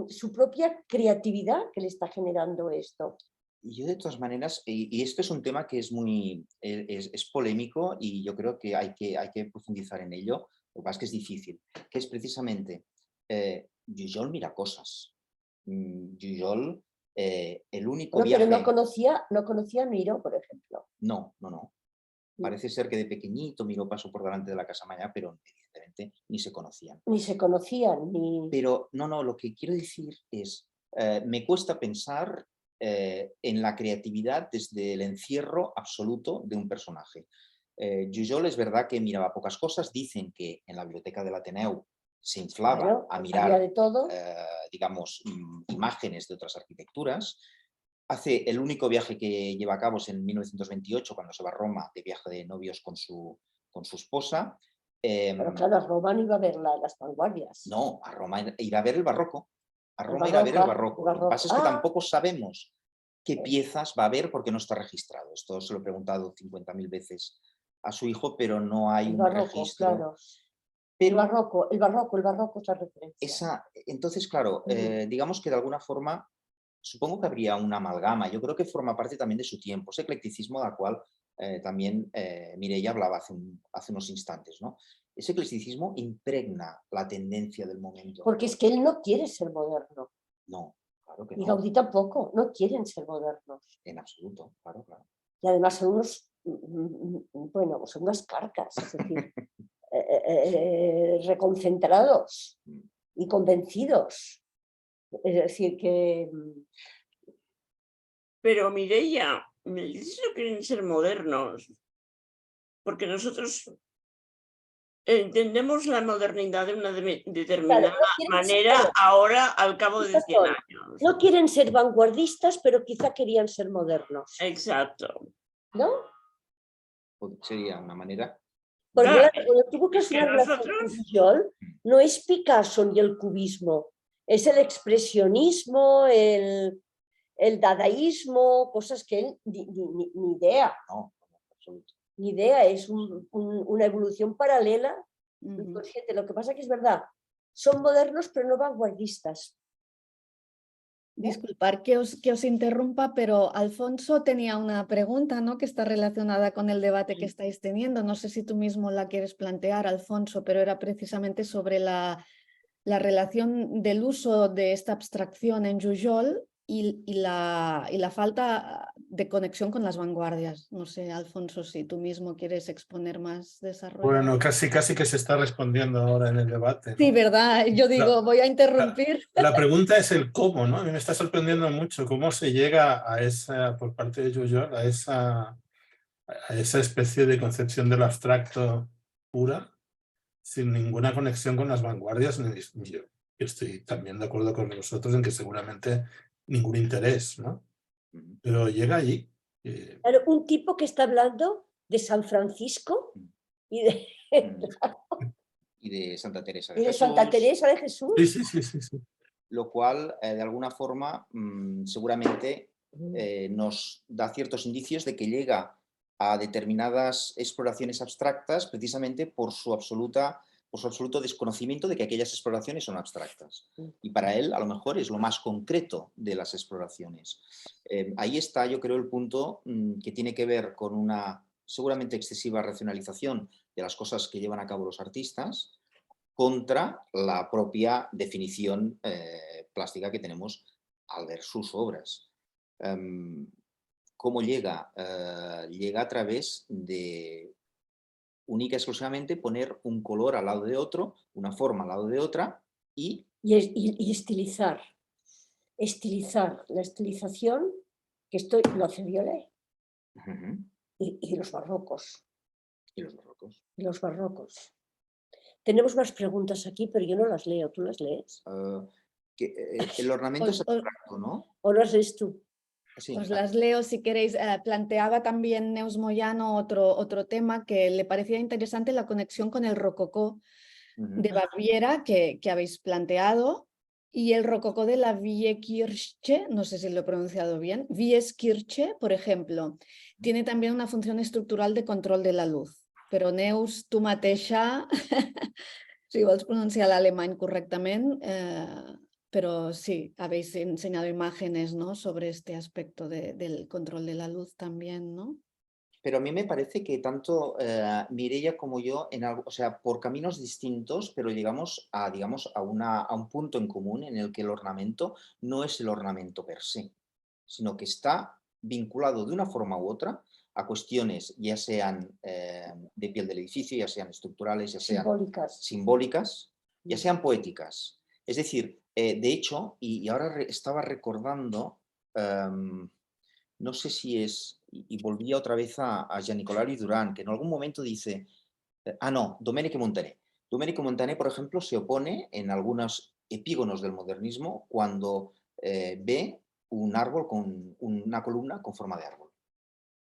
su propia creatividad que le está generando esto. Yo de todas maneras, y esto es un tema que es muy es polémico y yo creo que hay que profundizar en ello, lo que pasa es que es difícil, que es precisamente Pujol mira cosas. Pujol, el único viaje... Pero no conocía a Miró, por ejemplo. No. Parece ser que de pequeñito Miró pasó por delante de la Casa Mañac, pero evidentemente ni se conocían. Ni se conocían, ni... Pero no, lo que quiero decir es, me cuesta pensar en la creatividad desde el encierro absoluto de un personaje. Pujol es verdad que miraba pocas cosas, dicen que en la biblioteca del Ateneu se inflaba a mirar, de todo. digamos, imágenes de otras arquitecturas. Hace el único viaje que lleva a cabo es en 1928, cuando se va a Roma de viaje de novios con su esposa. Pero claro, a Roma no iba a ver las vanguardias. No, a Roma irá a ver el barroco. A Roma irá a ver el barroco. Lo que pasa es que tampoco sabemos qué piezas va a ver porque no está registrado. Esto se lo he preguntado 50.000 veces a su hijo, pero no hay un registro. Claro. Pero el barroco es la referencia. Entonces, claro, digamos que de alguna forma, supongo que habría una amalgama. Yo creo que forma parte también de su tiempo, ese eclecticismo del cual también Mireia hablaba hace unos instantes, ¿no? Ese clasicismo impregna la tendencia del momento. Porque es que él no quiere ser moderno. No, claro que Y no. Gaudí tampoco, no quieren ser modernos. En absoluto, claro, claro. Y además son unos, bueno, son unas carcas, es decir, reconcentrados y convencidos. Es decir, que... Pero Mireia, me dices que quieren ser modernos, porque nosotros entendemos la modernidad de una determinada manera ahora al cabo de 100 años. No quieren ser vanguardistas, pero quizá querían ser modernos. Exacto. ¿No? Sería una manera. Porque Claro, cuando tú buscas una relación con Pujol, no es Picasso ni el cubismo, es el expresionismo, el dadaísmo, cosas que él ni idea. No, en absoluto. Ni idea, es una evolución paralela, inconsciente. Lo que pasa que es verdad, son modernos pero no vanguardistas. Disculpar que os interrumpa, pero Alfonso tenía una pregunta, ¿no?, que está relacionada con el debate que estáis teniendo. No sé si tú mismo la quieres plantear, Alfonso, pero era precisamente sobre la relación del uso de esta abstracción en Jujol y la falta de conexión con las vanguardias. No sé, Alfonso, si tú mismo quieres exponer más desarrollo. Bueno, casi que se está respondiendo ahora en el debate, ¿no? Sí, ¿verdad? Yo digo, voy a interrumpir. La pregunta es el cómo, ¿no? A mí me está sorprendiendo mucho cómo se llega a esa, por parte de Jujol, a esa especie de concepción del abstracto pura, sin ninguna conexión con las vanguardias. Yo estoy también de acuerdo con vosotros en que seguramente ningún interés, ¿no? Pero llega allí. Claro, un tipo que está hablando de San Francisco y de, Y de Santa Teresa y de Santa Teresa de Jesús. Sí. Lo cual, de alguna forma, seguramente nos da ciertos indicios de que llega a determinadas exploraciones abstractas precisamente por su absoluto desconocimiento de que aquellas exploraciones son abstractas. Y para él, a lo mejor, es lo más concreto de las exploraciones. Ahí está, yo creo, el punto que tiene que ver con una seguramente excesiva racionalización de las cosas que llevan a cabo los artistas contra la propia definición plástica que tenemos al ver sus obras. ¿Cómo llega? Llega a través de única y exclusivamente poner un color al lado de otro, una forma al lado de otra y estilizar. Estilizar. La estilización, que esto lo hace Violet. Y los barrocos. Y los barrocos. Y los barrocos. Tenemos más preguntas aquí, pero yo no las leo. ¿Tú las lees? El ornamento es abstracto, ¿no? ¿O las lees tú? Sí. Os las leo si queréis. Planteaba también Neus Moyano otro tema que le parecía interesante, la conexión con el rococó de Baviera que habéis planteado, y el rococó de la Wieskirche, no sé si lo he pronunciado bien, Wieskirche, por ejemplo, tiene también una función estructural de control de la luz. Però Neus, tu mateixa, si vols pronunciar l'alemany correctament, pero sí, habéis enseñado imágenes, ¿no?, sobre este aspecto del control de la luz también, ¿no? Pero a mí me parece que tanto Mireia como yo, o sea, por caminos distintos, pero llegamos a un punto en común en el que el ornamento no es el ornamento per se, sino que está vinculado de una forma u otra a cuestiones ya sean de piel del edificio, ya sean estructurales, ya sean simbólicas, ya sean poéticas. Es decir, de hecho, y ahora estaba recordando, no sé si es, y volvía otra vez a Jean-Nicolas Durán, que en algún momento dice, no, Domenico Montané. Domenico Montané, por ejemplo, se opone en algunos epígonos del modernismo cuando ve un árbol con una columna con forma de árbol.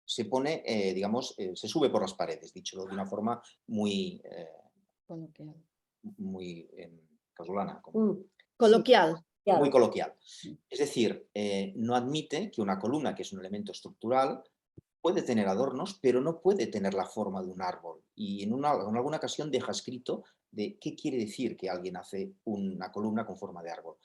Se pone, se sube por las paredes, dicho de una forma muy casolana. Coloquial. Muy coloquial. Es decir, no admite que una columna, que es un elemento estructural, puede tener adornos, pero no puede tener la forma de un árbol. Y en alguna ocasión deja escrito de qué quiere decir que alguien hace una columna con forma de árbol.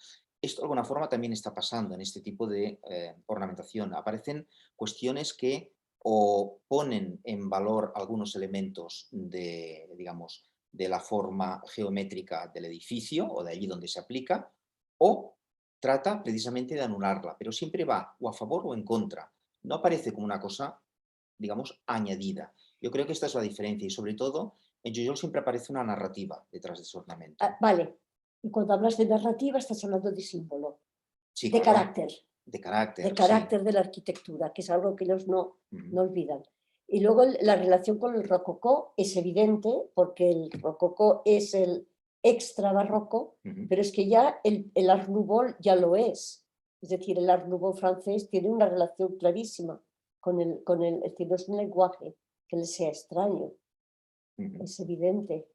Esto de alguna forma también está pasando en este tipo de ornamentación. Aparecen cuestiones que o ponen en valor algunos elementos de, digamos, de la forma geométrica del edificio o de allí donde se aplica, o trata precisamente de anularla, pero siempre va o a favor o en contra. No aparece como una cosa, digamos, añadida. Yo creo que esta es la diferencia y sobre todo en Jujol siempre aparece una narrativa detrás de ese ornamento. Vale, y cuando hablas de narrativa estás hablando de símbolo, Sí, de claro, carácter. de carácter, De sí. carácter de la arquitectura, que es algo que ellos no Ujú. olvidan. Y luego la relación con el rococó es evidente, porque el rococó es el extra barroco, Ujú. pero es que ya el Art Nouveau ya lo es. Es decir, el Art Nouveau francés tiene una relación clarísima con el es decir, no es un lenguaje que le sea extraño, Ujú. es evidente.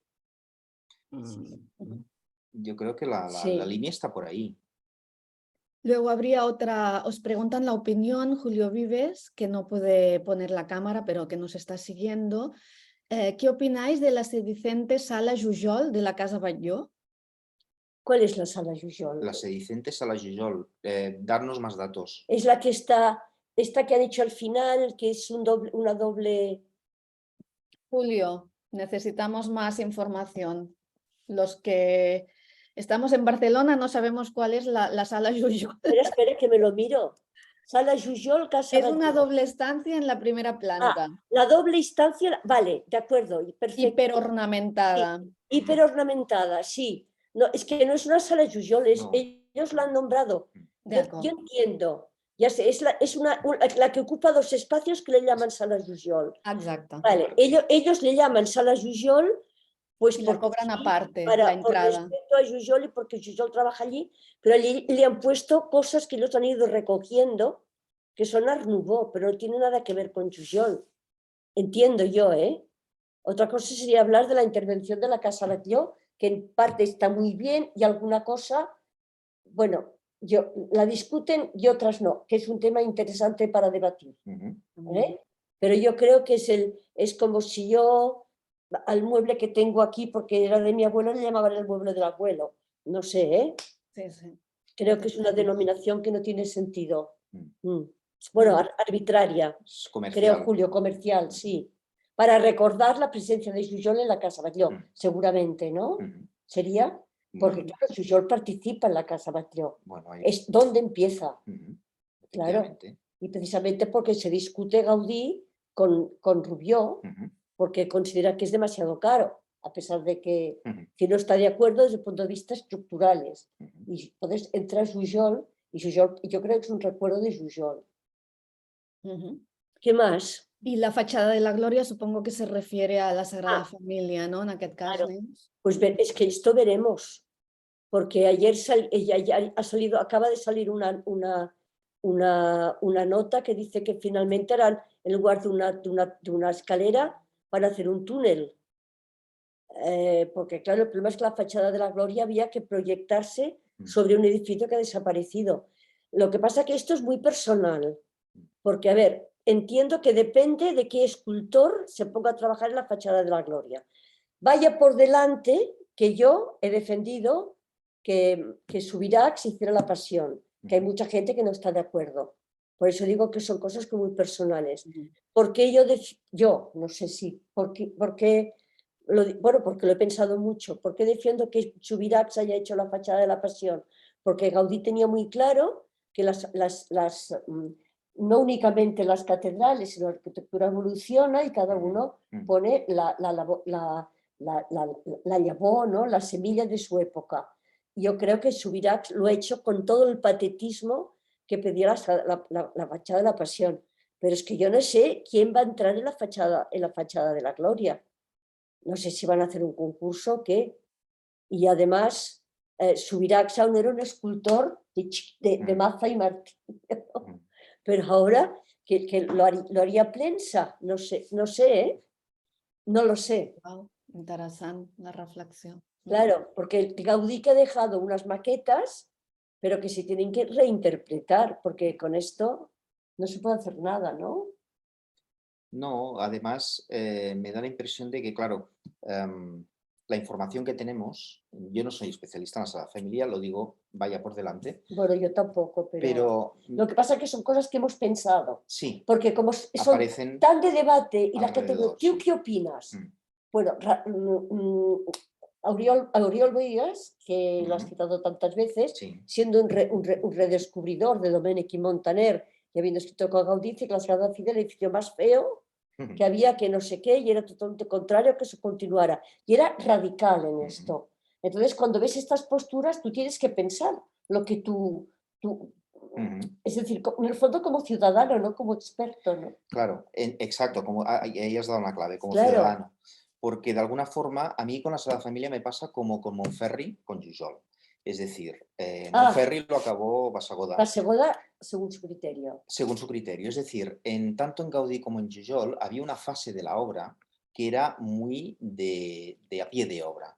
Yo creo que la Sí. línea está por ahí. Luego habría otra, os preguntan la opinión, Julio Vives, que no puede poner la cámara, pero que nos está siguiendo. ¿Qué opináis de la sedicente Sala Jujol de la Casa Batlló? ¿Cuál es la sala Jujol? La sedicente Sala Jujol, darnos más datos. Es la que está, esta que han hecho al final, que es una doble... Julio, necesitamos más información. Los que estamos en Barcelona no sabemos cuál es la Sala Jujol. Espera que me lo miro. Sala Jujol, Casa Es una Batlló. doble estancia en la primera planta, La doble instancia, vale, de acuerdo, perfecto. hiperornamentada. Hiperornamentada, sí. No, es que no es una sala Jujol, No. ellos la han nombrado. De Yo acuerdo. entiendo, ya sé, es la que ocupa dos espacios que le llaman sala Jujol. Exacto. Vale, ellos le llaman sala Jujol, pues Y la porque cobran sí, aparte, por la entrada. respeto a Jujol y porque Jujol trabaja allí, pero allí le han puesto cosas que ellos han ido recogiendo, que son Art Nouveau, pero no tiene nada que ver con Jujol. Entiendo yo, ¿eh? Otra cosa sería hablar de la intervención de la Casa Batlló, que en parte está muy bien y alguna cosa, bueno, la discuten y otras no, que es un tema interesante para debatir. ¿Eh? Pero yo creo que es como si yo al mueble que tengo aquí, porque era de mi abuelo, le llamaban el mueble del abuelo. No sé, ¿eh? Sí, sí. Creo que es una denominación que no tiene sentido. Mm. Bueno, arbitraria. Es comercial. Creo, Julio, comercial, sí. Para recordar la presencia de Jujol en la Casa Batlló, seguramente, ¿no? Sería, porque claro, Jujol participa en la Casa Batlló. Bueno, ahí... Es donde empieza. Claro. Efectivamente. Y precisamente porque se discute Gaudí con Rubió, porque considera que es demasiado caro, a pesar de que no está de acuerdo desde el punto de vista estructurales. Y entonces entra Jujol, y Jujol, yo creo que es un recuerdo de Jujol. ¿Qué más? Y la fachada de la Gloria supongo que se refiere a la Sagrada Familia, ¿no? En aquest cas, claro. Pues es que esto veremos, porque ayer acaba de salir una nota que dice que finalmente harán, en lugar de una escalera, van a hacer un túnel. Porque claro, el problema es que la fachada de la Gloria había que proyectarse sobre un edificio que ha desaparecido. Lo que pasa es que esto es muy personal, porque, a ver, entiendo que depende de qué escultor se ponga a trabajar en la fachada de la Gloria. Vaya por delante que yo he defendido que Subirachs hiciera la Pasión, que hay mucha gente que no está de acuerdo. Por eso digo que son cosas muy personales. Porque yo no sé si, porque lo he pensado mucho. ¿Por qué defiendo que Subirachs haya hecho la fachada de la Pasión? Porque Gaudí tenía muy claro que no únicamente las catedrales, sino la arquitectura evoluciona y cada uno pone la llavó, ¿no? La semilla de su época. Yo creo que Subirachs lo ha hecho con todo el patetismo que pedía la fachada de la Pasión. Pero es que yo no sé quién va a entrar en la fachada de la Gloria. No sé si van a hacer un concurso o qué. Y además, Subirachs aún era un escultor de maza y martillo. Pero ahora que lo haría prensa, no sé, ¿eh? No lo sé. Wow, interessant la reflexió. Claro, porque Gaudí que ha dejado unas maquetas, pero que se tienen que reinterpretar, porque con esto no se puede hacer nada, ¿no? No, además me da la impresión de que, claro, la información que tenemos, yo no soy especialista en la Sagrada Familia, lo digo, vaya por delante, Bueno, yo tampoco, pero pero lo que pasa es que son cosas que hemos pensado, sí, porque como son aparecen tan de debate y la gente dice, alrededor, ¿tú sí. qué opinas? Mm. Bueno, Auriol Bohigas, que lo has Ujú. citado tantas veces, Sí. siendo un redescubridor de Domènech y Montaner y habiendo escrito con Gaudí, dice que la Sagrada Familia era el edificio más feo Ujú. que había, que no sé qué, y era totalmente contrario a que eso continuara. Y era radical en esto. Entonces, cuando ves estas posturas, tú tienes que pensar lo que tú Ujú. es decir, en el fondo como ciudadano, no como experto, ¿no? Claro, exacto, como ahí has dado una clave, como Claro. ciudadano. Porque de alguna forma, a mí con la Sagrada Familia me pasa como con Montferri, con Jujol. Es decir, Montferri lo acabó Bassegoda, Bassegoda según su criterio. según su criterio. Es decir, tanto en Gaudí como en Jujol había una fase de la obra que era muy de a pie de obra,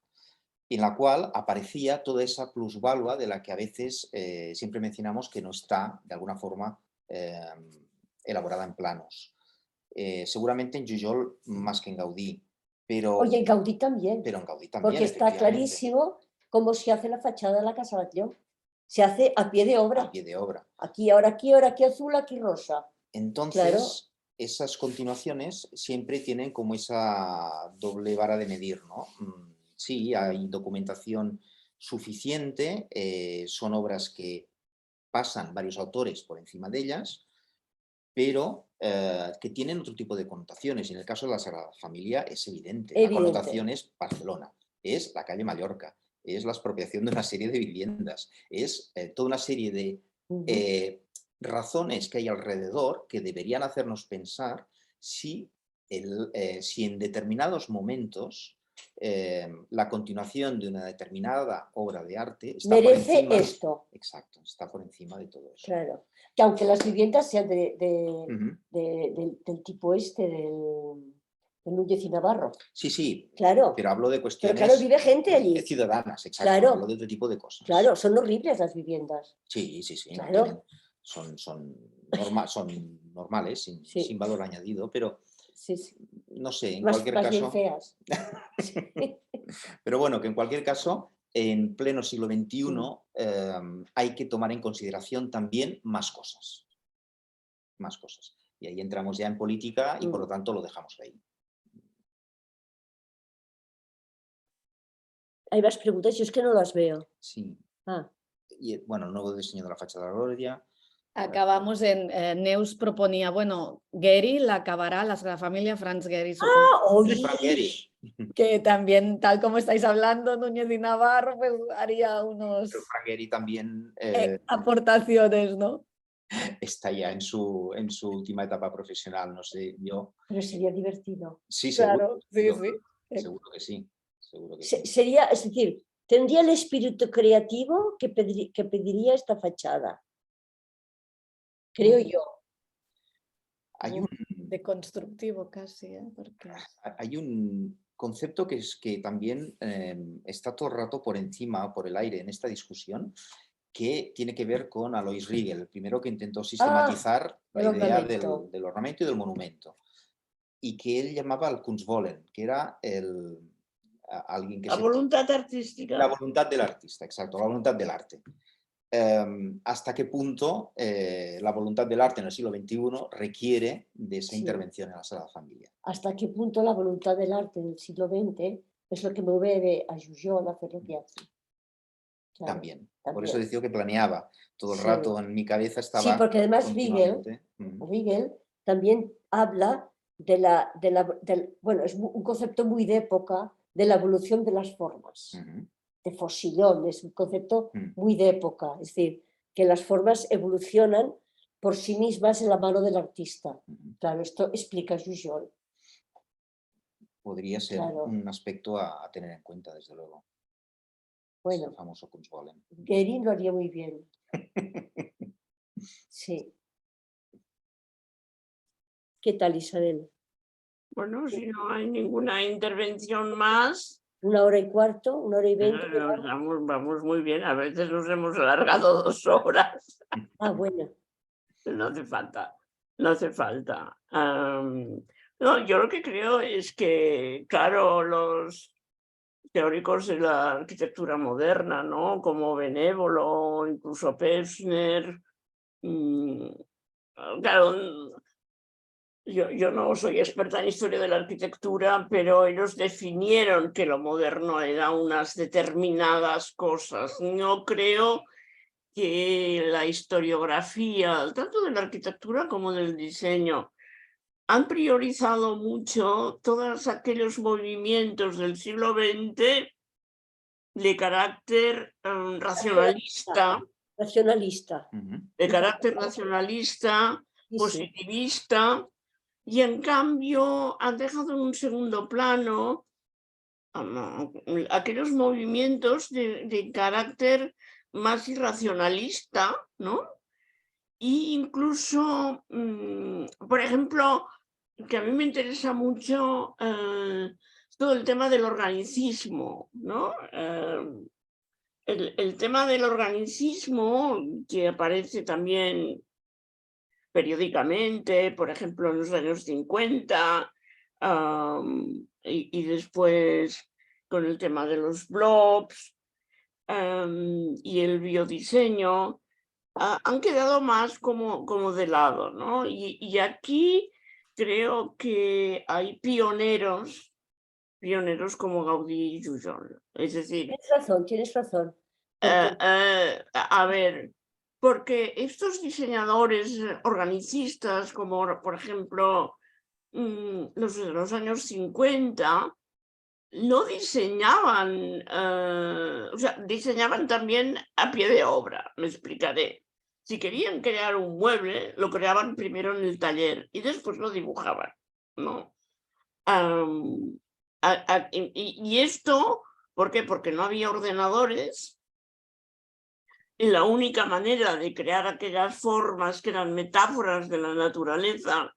en la cual aparecía toda esa plusvalua de la que a veces siempre mencionamos que no está, de alguna forma, elaborada en planos. Seguramente en Jujol más que en Gaudí, pero, Oye, en Gaudí también, pero en Gaudí también, porque está efectivamente, clarísimo cómo se hace la fachada de la Casa Batlló. Se hace a pie de obra. a pie de obra. Aquí, ahora aquí azul, aquí rosa. Entonces, Claro. esas continuaciones siempre tienen como esa doble vara de medir, ¿no? Sí, hay documentación suficiente, son obras que pasan varios autores por encima de ellas, pero que tienen otro tipo de connotaciones. Y en el caso de la Sagrada Familia es evidente. La connotación es Barcelona, es la calle Mallorca, es la expropiación de una serie de viviendas, es toda una serie de razones que hay alrededor que deberían hacernos pensar si en determinados momentos la continuación de una determinada obra de arte está merece por encima, esto. Exacto, está por encima de todo eso. Claro. Que aunque las viviendas sean Ujú. del tipo del Núñez y Navarro. Sí, sí, Claro. pero hablo de Pero cuestiones claro, vive gente allí. ciudadanas, exacto, Claro. hablo de otro tipo de cosas. Claro, son horribles las viviendas. Sí, sí, sí, no Claro. son normales, Sí. sin valor añadido, pero Sí, sí. no sé, en Más cualquier bien caso, feas. pero bueno, que en cualquier caso, en pleno siglo XXI hay que tomar en consideración también más cosas. Más cosas. Y ahí entramos ya en política y por lo tanto lo dejamos ahí. Hay más preguntas, yo es que no las veo. Sí. Ah. Y bueno, el nuevo diseño de la fachada de la Gloria. Acabamos en, Neus proponía, bueno, Gehry la acabará, la Sagrada Familia, Franz Gehry, Frank Gehry. que también, tal como estáis hablando, Núñez y Navarro, pues haría Pero unos Frank Gehry también aportaciones, ¿no? está ya en su última etapa profesional, no sé, yo... Pero sería divertido. Sí, Claro, seguro, sí, sí. seguro que sí, seguro que sí. Sería, es decir, tendría el espíritu creativo que pediría esta fachada. Creo yo. Hay Deconstructivo casi, porque... hay un concepto que también está todo el rato por encima, por el aire en esta discusión, que tiene que ver con Alois Riegel, el primero que intentó sistematizar la idea del ornamento y del monumento, y que él llamaba el Kunstwollen, que era alguien que La voluntad artística. La voluntad del artista, exacto, la voluntad del arte. Hasta qué punto la voluntad del arte en el siglo XXI requiere de esa intervención en la Sagrada Familia. Hasta qué punto la voluntad del arte en el siglo XX es lo que mueve a Jujol a hacer lo que hace. Claro, también. Por eso decía que planeaba todo el rato en mi cabeza estaba. Sí, porque además Riegel también habla bueno, es un concepto muy de época de la evolución de las formas. De Faucillon, es un concepto muy de época, es decir, que las formas evolucionan por sí mismas en la mano del artista. Claro, esto explica Jujol. Podría ser un aspecto a tener en cuenta, desde luego. Bueno, el famoso Kunstwollen. Gehry lo haría muy bien. Sí. ¿Qué tal, Isabel? Bueno, si no hay ninguna intervención más. 1 hora y cuarto, 1 hora y 20. Vamos muy bien, a veces nos hemos alargado 2 horas. Ah, bueno. No hace falta, no hace falta. No, yo lo que creo es que, claro, teóricos de la arquitectura moderna, ¿no? Como Benévolo, incluso Pevsner. Claro, yo no soy experta en historia de la arquitectura, pero ellos definieron que lo moderno era unas determinadas cosas. No creo que la historiografía, tanto de la arquitectura como del diseño, han priorizado mucho todos aquellos movimientos del siglo XX de carácter racionalista, de carácter racionalista, Sí, sí. positivista, y en cambio han dejado en un segundo plano aquellos movimientos de carácter más irracionalista, ¿no? E incluso, por ejemplo, que a mí me interesa mucho todo el tema del organicismo, ¿no? El tema del organicismo, que aparece también periódicamente, por ejemplo, en los años 50, y después con el tema de los blobs y el biodiseño, han quedado más como de lado, ¿no? Y aquí creo que hay pioneros como Gaudí y Jujol. Es decir, Tienes razón. a ver, porque estos diseñadores organicistas, como por ejemplo los de los años 50, no diseñaban, o sea, diseñaban también a pie de obra, me explicaré. Si querían crear un mueble, lo creaban primero en el taller y después lo dibujaban, ¿no? Y esto, ¿por qué? Porque no había ordenadores y la única manera de crear aquellas formas que eran metáforas de la naturaleza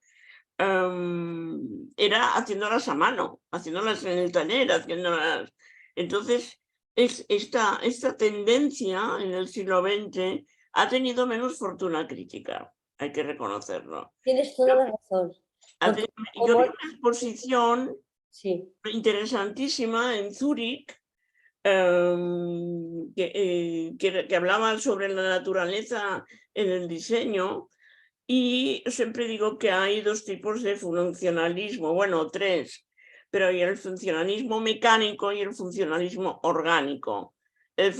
era haciéndolas a mano, haciéndolas en el taller, haciéndolas. Entonces, esta tendencia en el siglo XX ha tenido menos fortuna crítica, hay que reconocerlo. Tienes toda la razón. Yo vi una exposición Sí. interesantísima en Zúrich que hablaba sobre la naturaleza en el diseño. Y siempre digo que hay dos tipos de funcionalismo, bueno, tres, pero hay el funcionalismo mecánico y el funcionalismo orgánico. El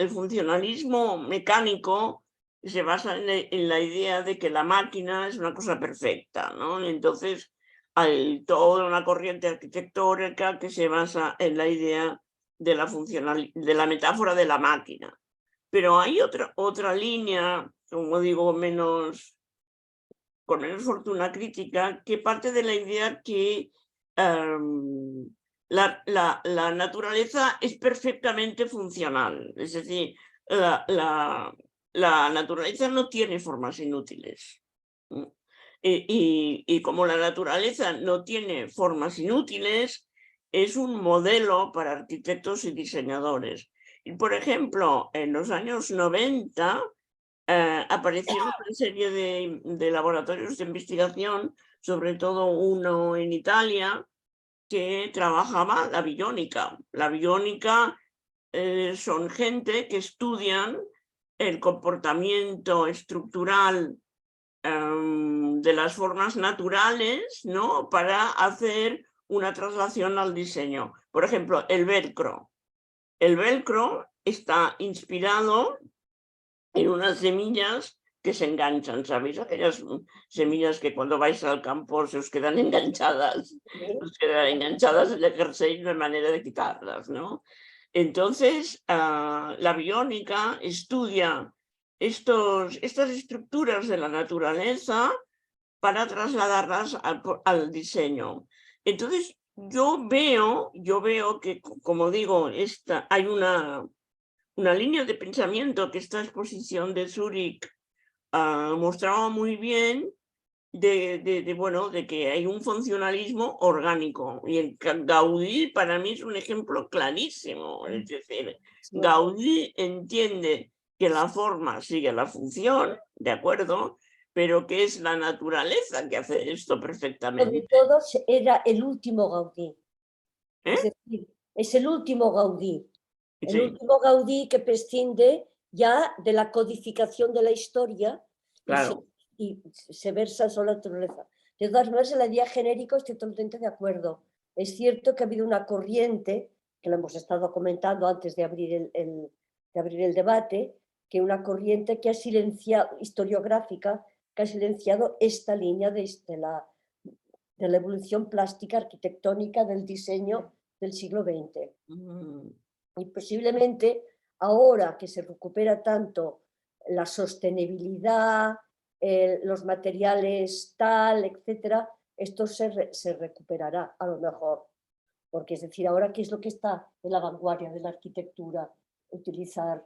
funcionalismo mecánico se basa en la idea de que la máquina es una cosa perfecta, ¿no? Entonces hay toda una corriente arquitectónica que se basa en la idea de la metáfora de la máquina. Pero hay otra línea, como digo, con menos fortuna crítica, que parte de la idea que la naturaleza es perfectamente funcional. Es decir, la naturaleza no tiene formas inútiles. Y como la naturaleza no tiene formas inútiles, es un modelo para arquitectos y diseñadores. Y, por ejemplo, en los años 90 aparecieron una serie de laboratorios de investigación, sobre todo uno en Italia, que trabajaba la biónica. La biónica son gente que estudian el comportamiento estructural de las formas naturales, ¿no? Para hacer una traslación al diseño. Por ejemplo, el velcro. El velcro está inspirado en unas semillas que se enganchan, ¿sabéis? Aquellas semillas que cuando vais al campo se os quedan enganchadas, en el jersey, no hay manera de quitarlas, ¿no? Entonces, la biónica estudia estas estructuras de la naturaleza para trasladarlas al diseño. Entonces, yo veo que, como digo, hay una línea de pensamiento que esta exposición de Zúrich mostraba muy bien de que hay un funcionalismo orgánico. Y el Gaudí para mí es un ejemplo clarísimo. Es decir, Gaudí entiende que la forma sigue la función, ¿de acuerdo? Pero que es la naturaleza que hace esto perfectamente. Sobre todo era el último Gaudí. ¿Eh? Es decir, es el último Gaudí. El Sí, último Gaudí que prescinde ya de la codificación de la historia claro. y se versa sobre la naturaleza. De todas maneras, en la idea genérica estoy totalmente de acuerdo. Es cierto que ha habido una corriente, que lo hemos estado comentando antes de abrir el debate, que una corriente que ha silenciado, historiográfica, que ha silenciado esta línea de la evolución plástica arquitectónica del diseño del siglo XX. Y posiblemente ahora que se recupera tanto la sostenibilidad, los materiales tal, etcétera, esto se recuperará a lo mejor. Porque es decir, ahora qué es lo que está en la vanguardia de la arquitectura, utilizar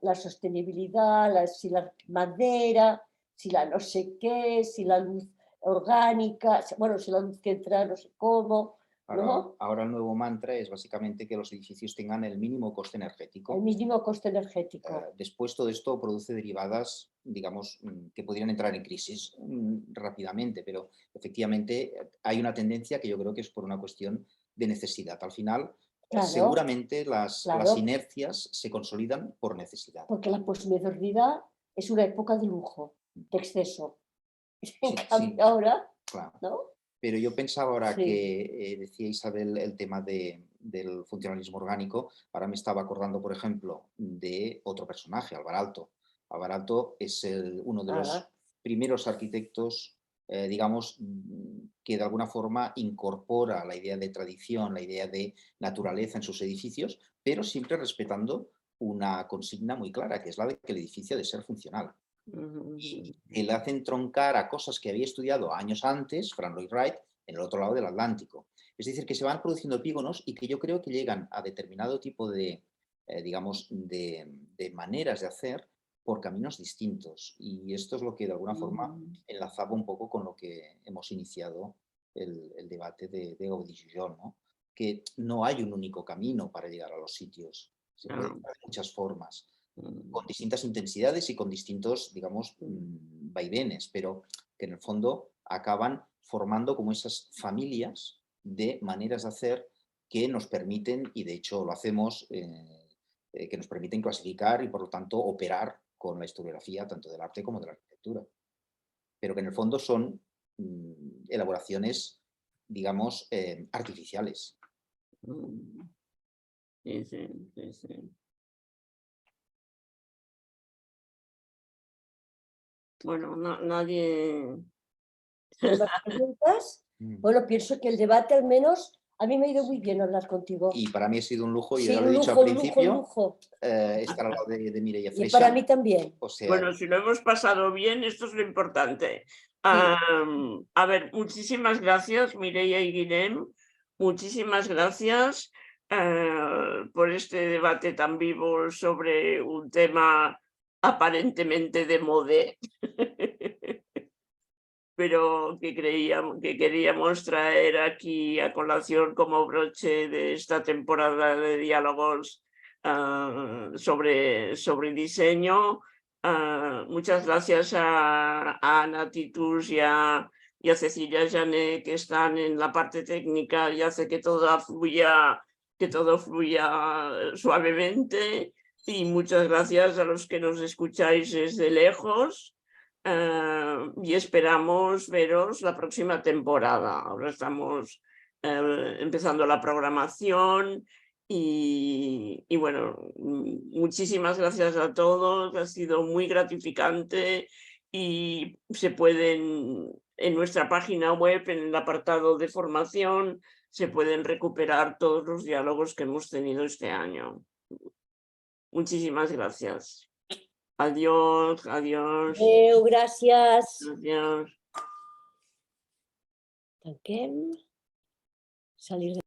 la sostenibilidad, si la madera, si la no sé qué, si la luz orgánica, bueno, si la luz que entra no sé cómo. Ahora el nuevo mantra es básicamente que los edificios tengan el mínimo coste energético. El mínimo coste energético. Después todo esto produce derivadas, digamos, que podrían entrar en crisis rápidamente, pero efectivamente hay una tendencia que yo creo que es por una cuestión de necesidad. Al final, Claro, seguramente las claro. inercias se consolidan por necesidad. Porque la posmodernidad es una época de lujo, de exceso. En cambio, ahora, claro. ¿no? Pero yo pensaba ahora Sí. que decía Isabel el tema del funcionalismo orgánico, ahora me estaba acordando, por ejemplo, de otro personaje, Alvar Aalto. Alvar Aalto es uno de los primeros arquitectos, digamos, que de alguna forma incorpora la idea de tradición, la idea de naturaleza en sus edificios, pero siempre respetando una consigna muy clara, que es la de que el edificio ha de ser funcional. Y que le hacen troncar a cosas que había estudiado años antes, Frank Lloyd Wright, en el otro lado del Atlántico. Es decir, que se van produciendo epígonos y que yo creo que llegan a determinado tipo de, digamos, de maneras de hacer por caminos distintos. Y esto es lo que de alguna forma enlazaba un poco con lo que hemos iniciado el debate de Gaudí-Jujol, ¿no? Que no hay un único camino para llegar a los sitios. Se puede llegar de muchas formas, con distintas intensidades y con distintos, digamos, vaivenes, pero que en el fondo acaban formando como esas familias de maneras de hacer que nos permiten, y de hecho lo hacemos, que nos permiten clasificar y por lo tanto operar con la historiografía tanto del arte como de la arquitectura. Pero que en el fondo son elaboraciones, digamos, artificiales. Sí, sí, sí, sí. Bueno, nadie... ¿Más preguntas? Bueno, pienso que el debate al menos, a mí me ha ido muy bien hablar contigo. Y para mí ha sido un lujo, yo Sí, ya lo he dicho al principio, estar al lado de Mireia Freixa. Y para mí también. O sea, bueno, si lo hemos pasado bien, esto es lo importante. A ver, muchísimas gracias, Mireia y Guillem. Muchísimas gracias por este debate tan vivo sobre un tema aparentemente de modé, pero que queríamos traer aquí a colación como broche de esta temporada de diálogos sobre diseño. Muchas gracias a Ana Titus y a Cecilia Jané, que están en la parte técnica y hace que todo fluya suavemente. Y muchas gracias a los que nos escucháis desde lejos. Y esperamos veros la próxima temporada. Ahora estamos empezando la programación y bueno, muchísimas gracias a todos, ha sido muy gratificante y se pueden, en nuestra página web, en el apartado de formación, se pueden recuperar todos los diálogos que hemos tenido este año. Muchísimas gracias. Adiós, adiós. Gracias. Adiós. Tanquem. Salir de